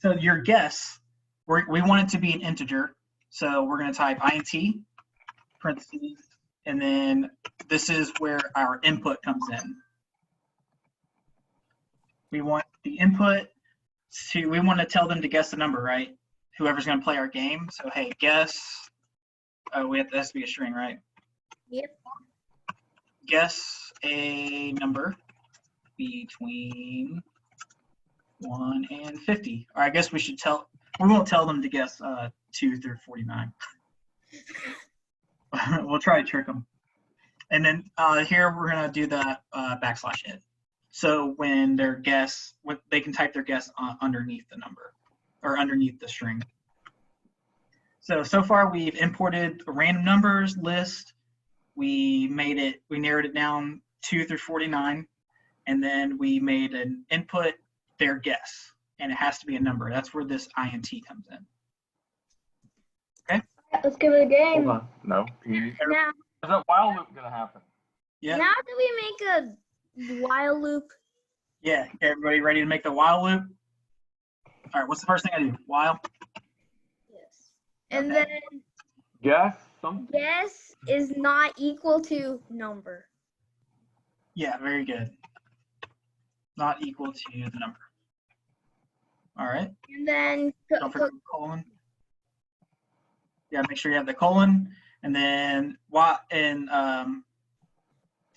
So your guess, we want it to be an integer. So we're going to type int parentheses, and then this is where our input comes in. We want the input we want to tell them to guess the number, right? Whoever's going to play our game. So hey, guess. That has to be a string, right? Yep. Guess a number between 1 and 50. Or I guess we won't tell them to guess 2 through 49. We'll try to trick them. And then here we're going to do the \it. So when they can type their guess underneath the number or underneath the string. So far we've imported a random numbers list. We narrowed it down 2 through 49, and then we made an input their guess, and it has to be a number. That's where this int comes in. Okay. Let's give it a game. Hold on. No. Now, Is that while loop gonna happen? Yeah. now that we make a while loop, Yeah. Everybody ready to make the while loop? All right. What's the first thing I do? While. yes, and Okay. then Guess something. guess is not equal to number. Yeah. Very good. Not equal to the number. All right. And then Don't forget the colon. Yeah, make sure you have the colon, and then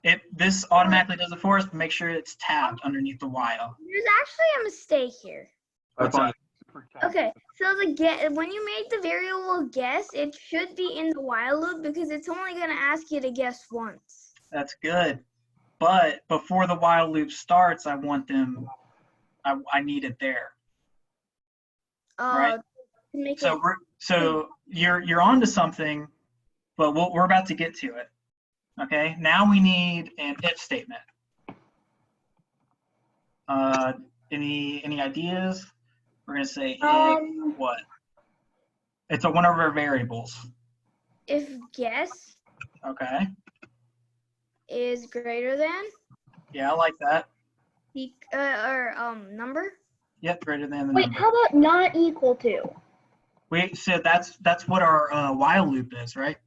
if this automatically does it for us, but make sure it's tabbed underneath the while. there's actually a mistake here. What's That's on up? super chat. Okay, so when you make the variable guess, it should be in the while loop because it's only going to ask you to guess once. That's good. But before the while loop starts, I want them. I need it there. Right. To make So it, you're onto something, but we're about to get to it. Okay. Now we need an if statement. Any ideas? We're gonna say if what? It's one of our variables. if guess Okay. is greater than Yeah, I like that. number. Yep, greater than the Wait, number. how about not equal to? So that's what our while loop is, right?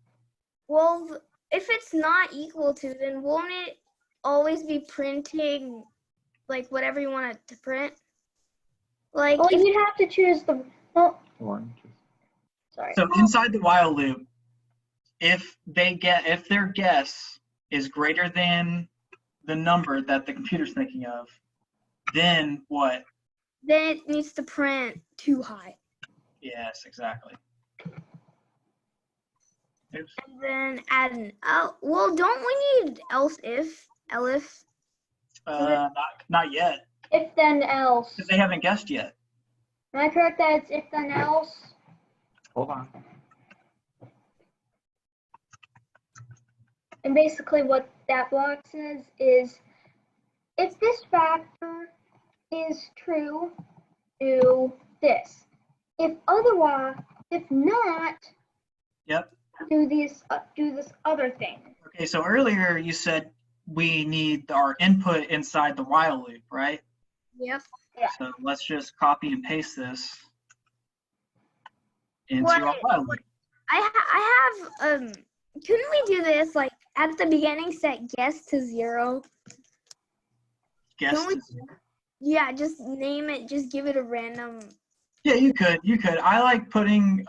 Well, if it's not equal to, then won't it always be printing like whatever you want it to print? Like Well, if you'd have to choose the. Oh, One. sorry. So inside the while loop, if their guess is greater than the number that the computer's thinking of, then what? then it needs to print too high. Yes, exactly. Oops. And then add an well, don't we need else if? Not yet, If then else. because they haven't guessed yet. Am I correct that it's if then else? Hold on. And basically what that block says is, if this factor is true, do this. If otherwise, if not, Yep. do this other thing. Okay, so earlier you said we need our input inside the while loop, right? Yep. So let's just copy and paste this into What? our while loop. I have couldn't we do this like at the beginning set guess to 0? Guess. Don't Yeah, just name it, just give it a random. Yeah, you could. I like putting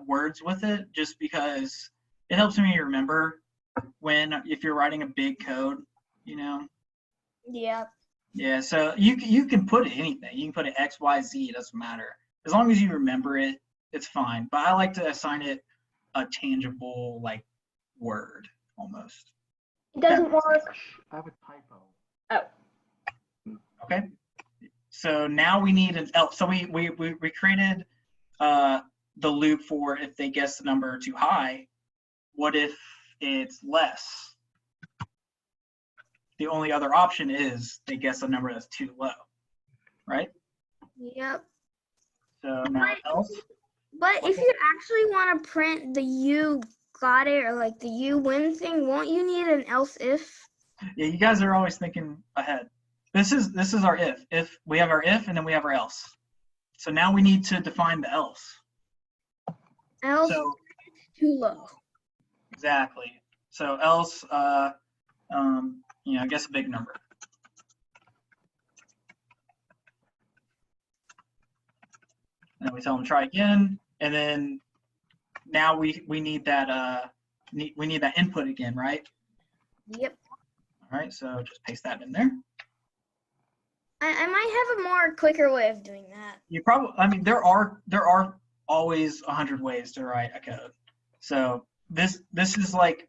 words with it just because it helps me remember if you're writing a big code, you know. Yeah. Yeah, so you can put anything. You can put it X, Y, Z. It doesn't matter as long as you remember it. It's fine. But I like to assign it a tangible like word almost. It doesn't work. I have a typo. Oh. Okay. So now we need an else. So we created the loop for if they guess the number too high. What if it's less? The only other option is they guess a number that's too low, right? Yep. So now else. But if you actually want to print the you got it or like the you win thing, won't you need an else if? Yeah, you guys are always thinking ahead. This is our if. If we have our if and then we have our else. So now we need to define the else. Else So too low. exactly. So else, I guess a big number. And then we tell them try again, and then now we need that we need that input again, right? Yep. All right, so just paste that in there. I might have a more quicker way of doing that. You probably, I mean, there are always 100 ways to write a code. So this is like,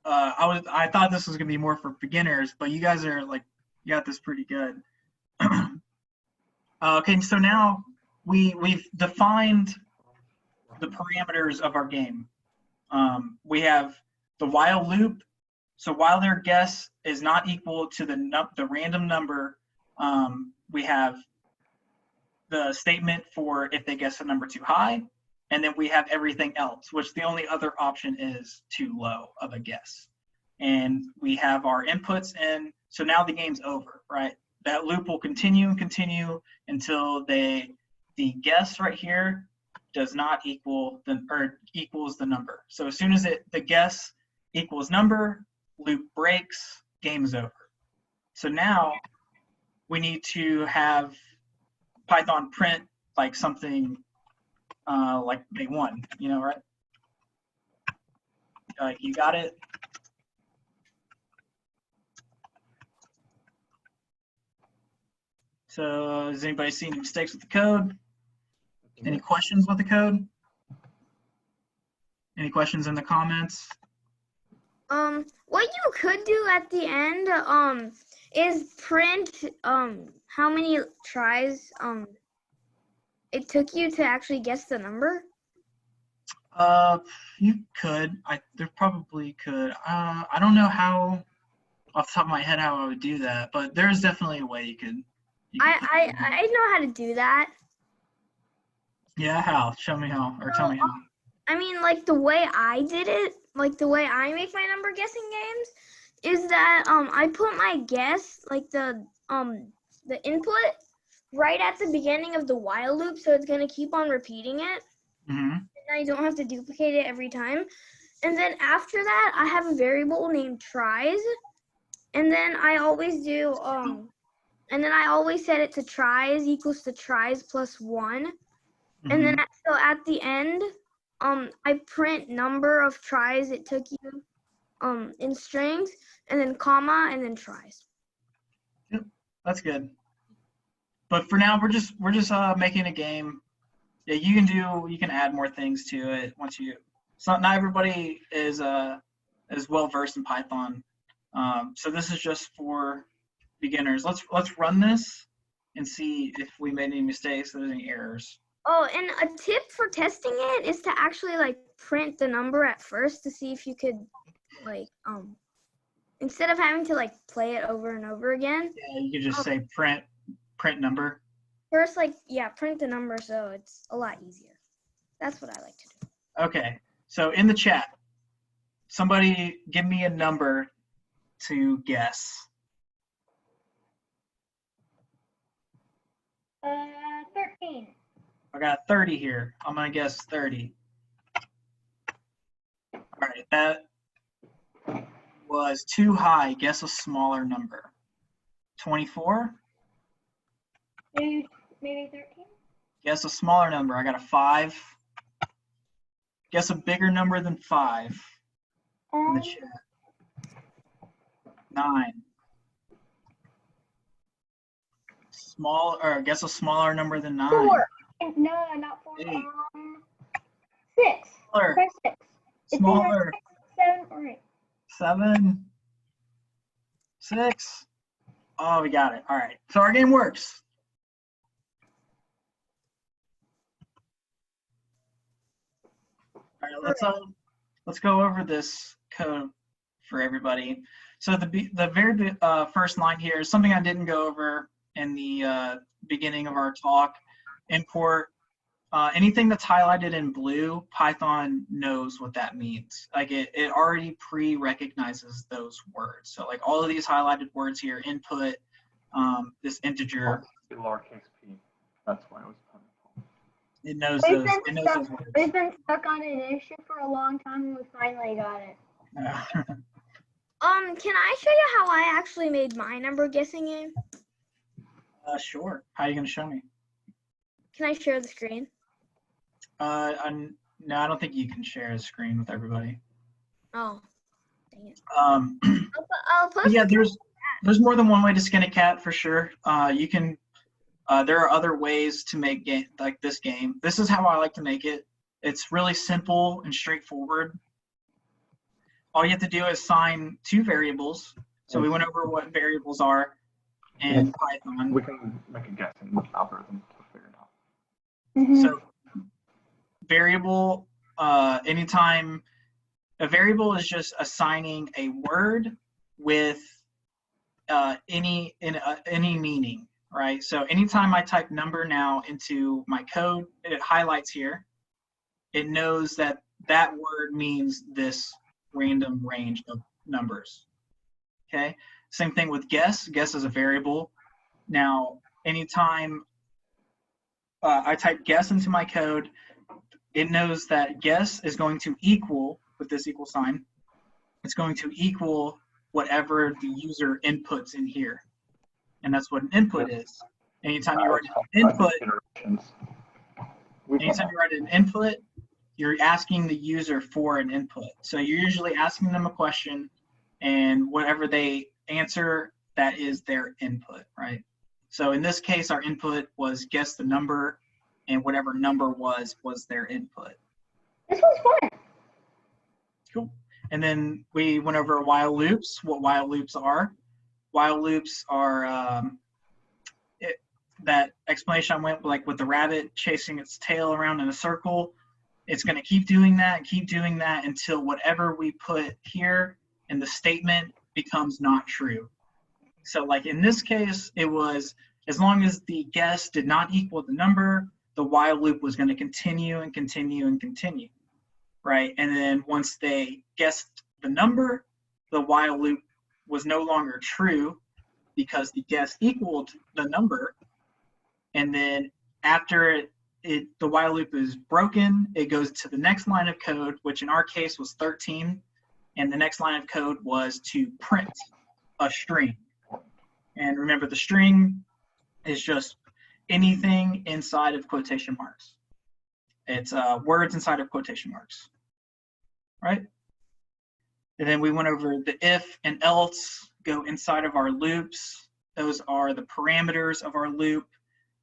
I thought this was gonna be more for beginners, but you guys are like, you got this pretty good. Okay, so now we've defined the parameters of our game. We have the while loop. So while their guess is not equal to the random number, we have the statement for if they guess a number too high, and then we have everything else, which the only other option is too low of a guess. And we have our inputs in, so now the game's over, right? That loop will continue and continue until the guess right here does not equal or equals the number. So as soon as the guess equals number, loop breaks, game is over. So now we need to have Python print like something like they won, you know, right? You got it? So has anybody seen any mistakes with the code? Any questions with the code? Any questions in the comments? What you could do at the end, is print, how many tries, it took you to actually guess the number? You could. There probably could. I don't know how, off the top of my head, how I would do that, but there's definitely a way you could. I know how to do that. Yeah, how? Show me how, or tell me how. I mean, like the way I did it, like the way I make my number guessing games, is that I put my guess, like the input, right at the beginning of the while loop, so it's gonna keep on repeating it. Mm-hmm. And I don't have to duplicate it every time. And then after that, I have a variable named tries, and then I always do and then I always set it to tries equals to tries plus 1. Mm-hmm. And then so at the end, I print number of tries it took you in strings, and then comma, and then tries. Yep, that's good. But for now, we're just making a game. Yeah, you can add more things to it once you. So not everybody is well versed in Python. So this is just for beginners. Let's run this and see if we made any mistakes or there's any errors. Oh, and a tip for testing it is to actually like print the number at first to see if you could like instead of having to like play it over and over again. Yeah, you could just say print number. First, like, yeah, print the number so it's a lot easier. That's what I like to do. Okay, so in the chat, somebody give me a number to guess. 13. I got 30 here. I'm gonna guess 30. All right, that was too high. Guess a smaller number. 24. Maybe 13? Guess a smaller number. I got a 5. Guess a bigger number than 5 in the chat. 9. Guess a smaller number than 9. 4. No, not 4. 8. 6. Smaller. Press 6. It's Smaller. 7 or 8. 7. 6. Oh, we got it. All right. So our game works. All right, let's go over this code for everybody. So the very first line here is something I didn't go over in the beginning of our talk. Import anything that's highlighted in blue. Python knows what that means. Like it already pre-recognizes those words. So like all of these highlighted words here, input, this integer. Lowercase p. That's why it was punishable. It knows We've those. been It knows stuck- those words. We've been stuck on an issue for a long time and we finally got it. Can I show you how I actually made my number guessing game? Sure. How are you gonna show me? Can I share the screen? No, I don't think you can share a screen with everybody. Oh, dang it. But I'll post yeah, the there's more than one way to skin a cat for sure. You can. There are other ways to make like this game. This is how I like to make it. It's really simple and straightforward. All you have to do is assign 2 variables. So we went over what variables are in Python. We can make a guessing algorithm to figure it out. Mm-hmm. So variable, anytime a variable is just assigning a word with any meaning, right? So anytime I type number now into my code, it highlights here. It knows that that word means this random range of numbers. Okay. Same thing with guess. Guess is a variable. Now, anytime I type guess into my code, it knows that guess is going to equal, with this equal sign, it's going to equal whatever the user inputs in here. And that's what an input is. Anytime you write an input, you're asking the user for an input. So you're usually asking them a question, and whatever they answer, that is their input, right? So in this case, our input was guess the number, and whatever number was their input. This was fun. Cool. And then we went over while loops, what while loops are. While loops are, that explanation I went like with the rabbit chasing its tail around in a circle. It's going to keep doing that until whatever we put here in the statement becomes not true. So like in this case, it was as long as the guess did not equal the number, the while loop was going to continue and continue and continue, right? And then once they guessed the number, the while loop was no longer true because the guess equaled the number. And then after the while loop is broken, it goes to the next line of code, which in our case was 13. And the next line of code was to print a string. And remember, the string is just anything inside of quotation marks. It's words inside of quotation marks, right? And then we went over the if and else go inside of our loops. Those are the parameters of our loop.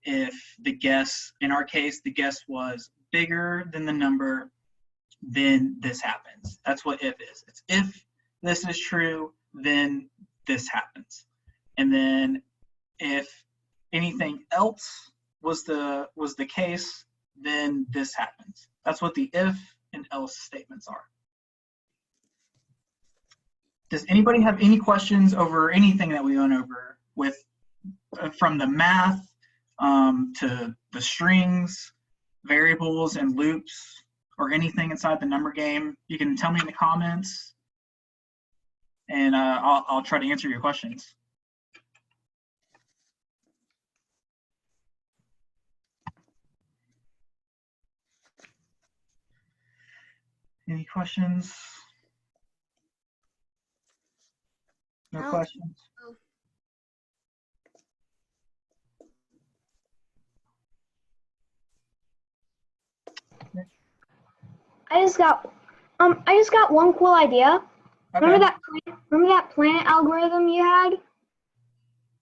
If the guess, in our case, the guess was bigger than the number, then this happens. That's what if is. It's if this is true, then this happens. And then if anything else was the case, then this happens. That's what the if and else statements are. Does anybody have any questions over anything that we went over with from the math to the strings, variables, and loops, or anything inside the number game? You can tell me in the comments, and I'll try to answer your questions. Any questions? No questions? I just got one cool idea. Okay. Remember that planet algorithm you had?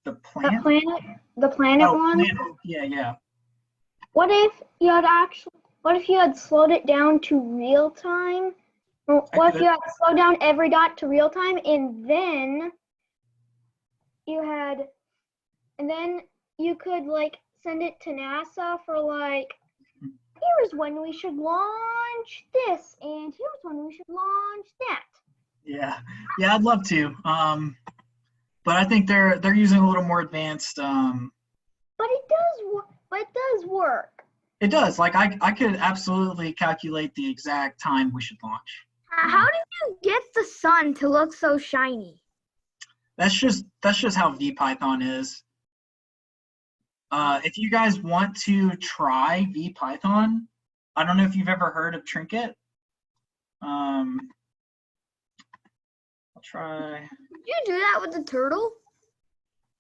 The planet? The planet Oh, one? planet. Yeah. What if you had slowed it down to real time? What if you had slowed down every dot to real time, and then you could like send it to NASA for like, here's when we should launch this, and here's when we should launch that. Yeah, I'd love to. But I think they're using a little more advanced. But it does work. It does. Like I could absolutely calculate the exact time we should launch. How did you get the sun to look so shiny? That's just how VPython is. If you guys want to try VPython, I don't know if you've ever heard of Trinket. I'll try. Did you do that with the turtle?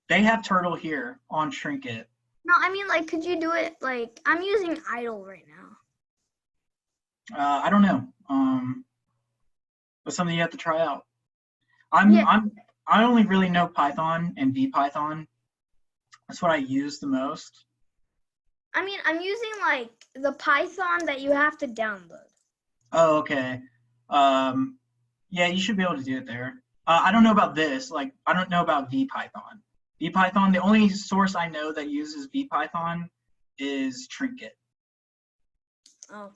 They have turtle here on Trinket. No, I mean, like, could you do it, like, I'm using idle right now. I don't know. But something you have to try out. I only really know Python and VPython. That's what I use the most. I mean, I'm using, like, the Python that you have to download. Oh, okay. Yeah, you should be able to do it there. I don't know about this. Like, I don't know about VPython. VPython, the only source I know that uses VPython is Trinket. Oh.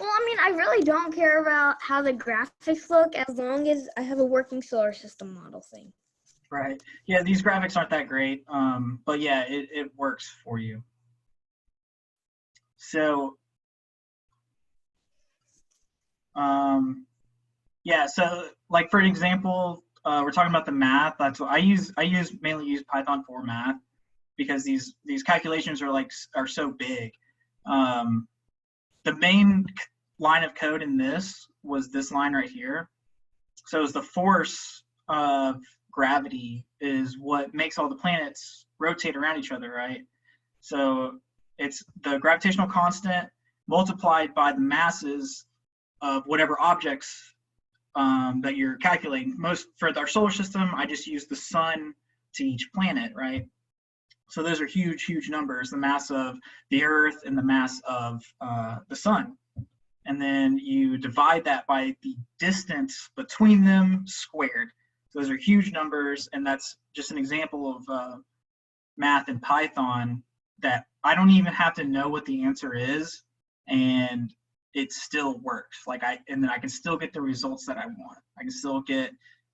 Well, I mean, I really don't care about how the graphics look as long as I have a working solar system model thing. Right. Yeah, these graphics aren't that great, but yeah, it works for you. So, yeah, so like for an example, we're talking about the math. That's what I use. Mainly use Python for math because these calculations are so big. The main line of code in this was this line right here. So it's the force of gravity is what makes all the planets rotate around each other, right? So it's the gravitational constant multiplied by the masses of whatever objects that you're calculating. Most for our solar system, I just use the sun to each planet, right? So those are huge, huge numbers, the mass of the Earth and the mass of the sun. And then you divide that by the distance between them squared. So those are huge numbers, and that's just an example of math in Python that I don't even have to know what the answer is, and it still works. And then I can still get the results that I want. I can still get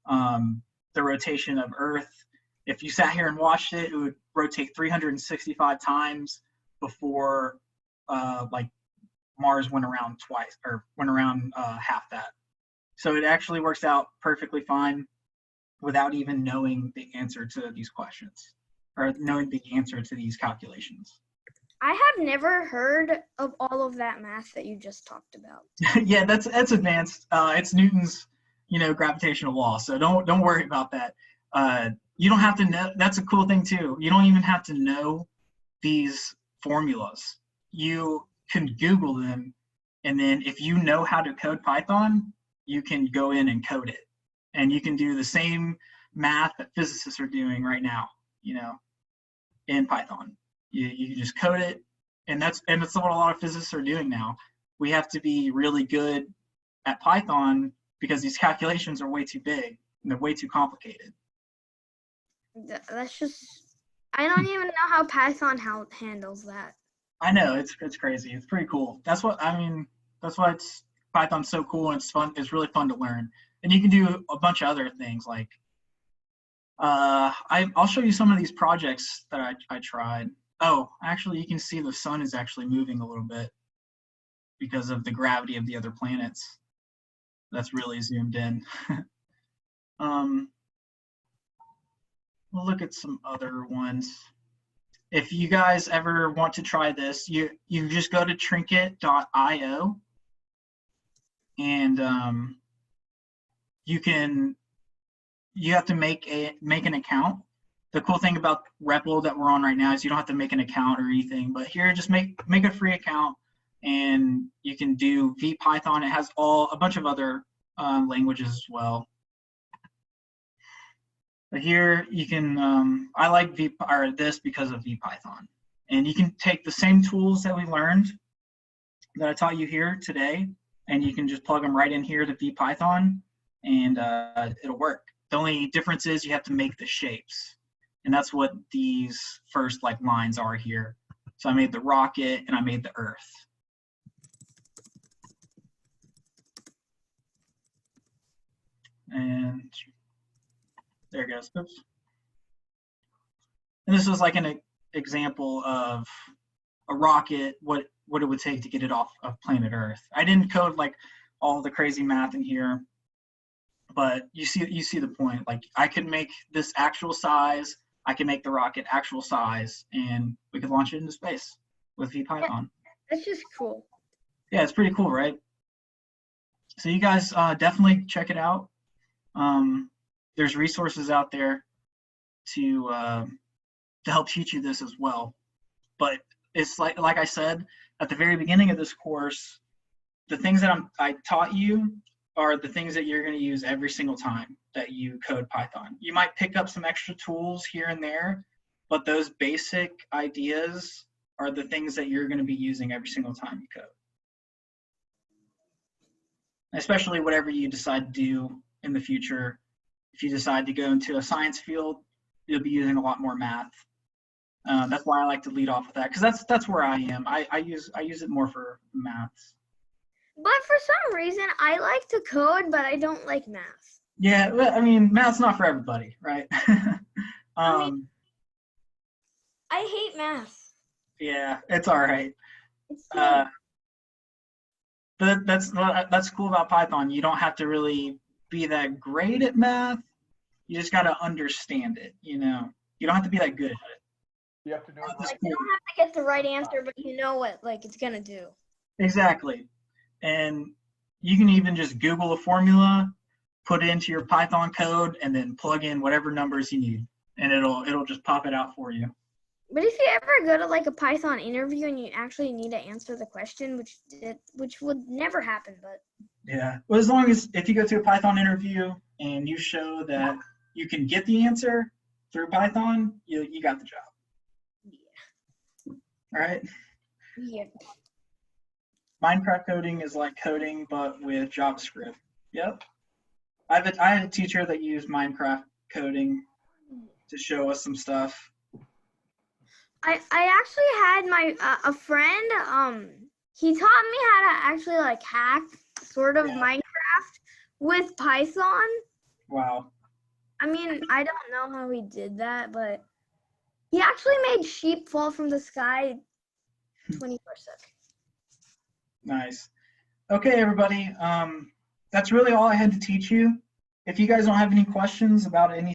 the rotation of Earth. If you sat here and watched it, it would rotate 365 times before like Mars went around twice, or went around half that. So it actually works out perfectly fine without even knowing the answer to these questions or knowing the answer to these calculations. I have never heard of all of that math that you just talked about. Yeah, that's advanced. It's Newton's, gravitational law. So don't worry about that. You don't have to know. That's a cool thing too. You don't even have to know these formulas. You can Google them, and then if you know how to code Python, you can go in and code it, and you can do the same math that physicists are doing right now, in Python. You can just code it, and that's what a lot of physicists are doing now. We have to be really good at Python because these calculations are way too big and they're way too complicated. That's just, I don't even know how Python handles that. I know, it's crazy. It's pretty cool. That's why Python's so cool, and it's fun. It's really fun to learn. And you can do a bunch of other things like I'll show you some of these projects that I tried. Oh, actually, you can see the sun is actually moving a little bit because of the gravity of the other planets. That's really zoomed in. We'll look at some other ones. If you guys ever want to try this, you just go to trinket.io, and you have to make an account. The cool thing about REPL that we're on right now is you don't have to make an account or anything, but here just make a free account, and you can do VPython. It has a bunch of other languages as well. But here you can, I like this because of VPython. And you can take the same tools that we learned, that I taught you here today, and you can just plug them right in here to VPython, and it'll work. The only difference is you have to make the shapes. And that's what these first lines are here. So I made the rocket and I made the Earth. And there it goes. Oops. And this was like an example of a rocket, what it would take to get it off of planet Earth. I didn't code all the crazy math in here, but you see the point. I could make this actual size, I can make the rocket actual size, and we could launch it into space with VPython. That's just cool. Yeah, it's pretty cool, right? So you guys definitely check it out. There's resources out there to help teach you this as well. But it's like I said at the very beginning of this course, the things that I taught you are the things that you're going to use every single time that you code Python. You might pick up some extra tools here and there, but those basic ideas are the things that you're going to be using every single time you code. Especially whatever you decide to do in the future. If you decide to go into a science field, you'll be using a lot more math. That's why I like to lead off with that, because that's where I am. I use it more for maths. But for some reason, I like to code, but I don't like math. Yeah, well, I mean, math's not for everybody, right? I mean, I hate math. Yeah, it's all right. It's Uh, but that's cool about Python. You don't have to really be that great at math. You just got to understand it, you know. You don't have to be that good at it. You have to do it. That's like, you don't have to get the right answer, but you know what like it's gonna do. Exactly. And you can even just Google a formula, put it into your Python code, and then plug in whatever numbers you need, and it'll just pop it out for you. But if you ever go to like a Python interview and you actually need to answer the question, which would never happen, but Yeah. Well, as long as if you go to a Python interview and you show that you can get the answer through Python, you got the job. yeah. All right. Yeah. Minecraft coding is like coding, but with JavaScript. Yep. I had a teacher that used Minecraft coding to show us some stuff. I actually had my a friend he taught me how to actually like hack sort of Yeah. Minecraft with Python. Wow. I mean, I don't know how he did that, but he actually made sheep fall from the sky 24/7. Nice. Okay, everybody. That's really all I had to teach you. If you guys don't have any questions about any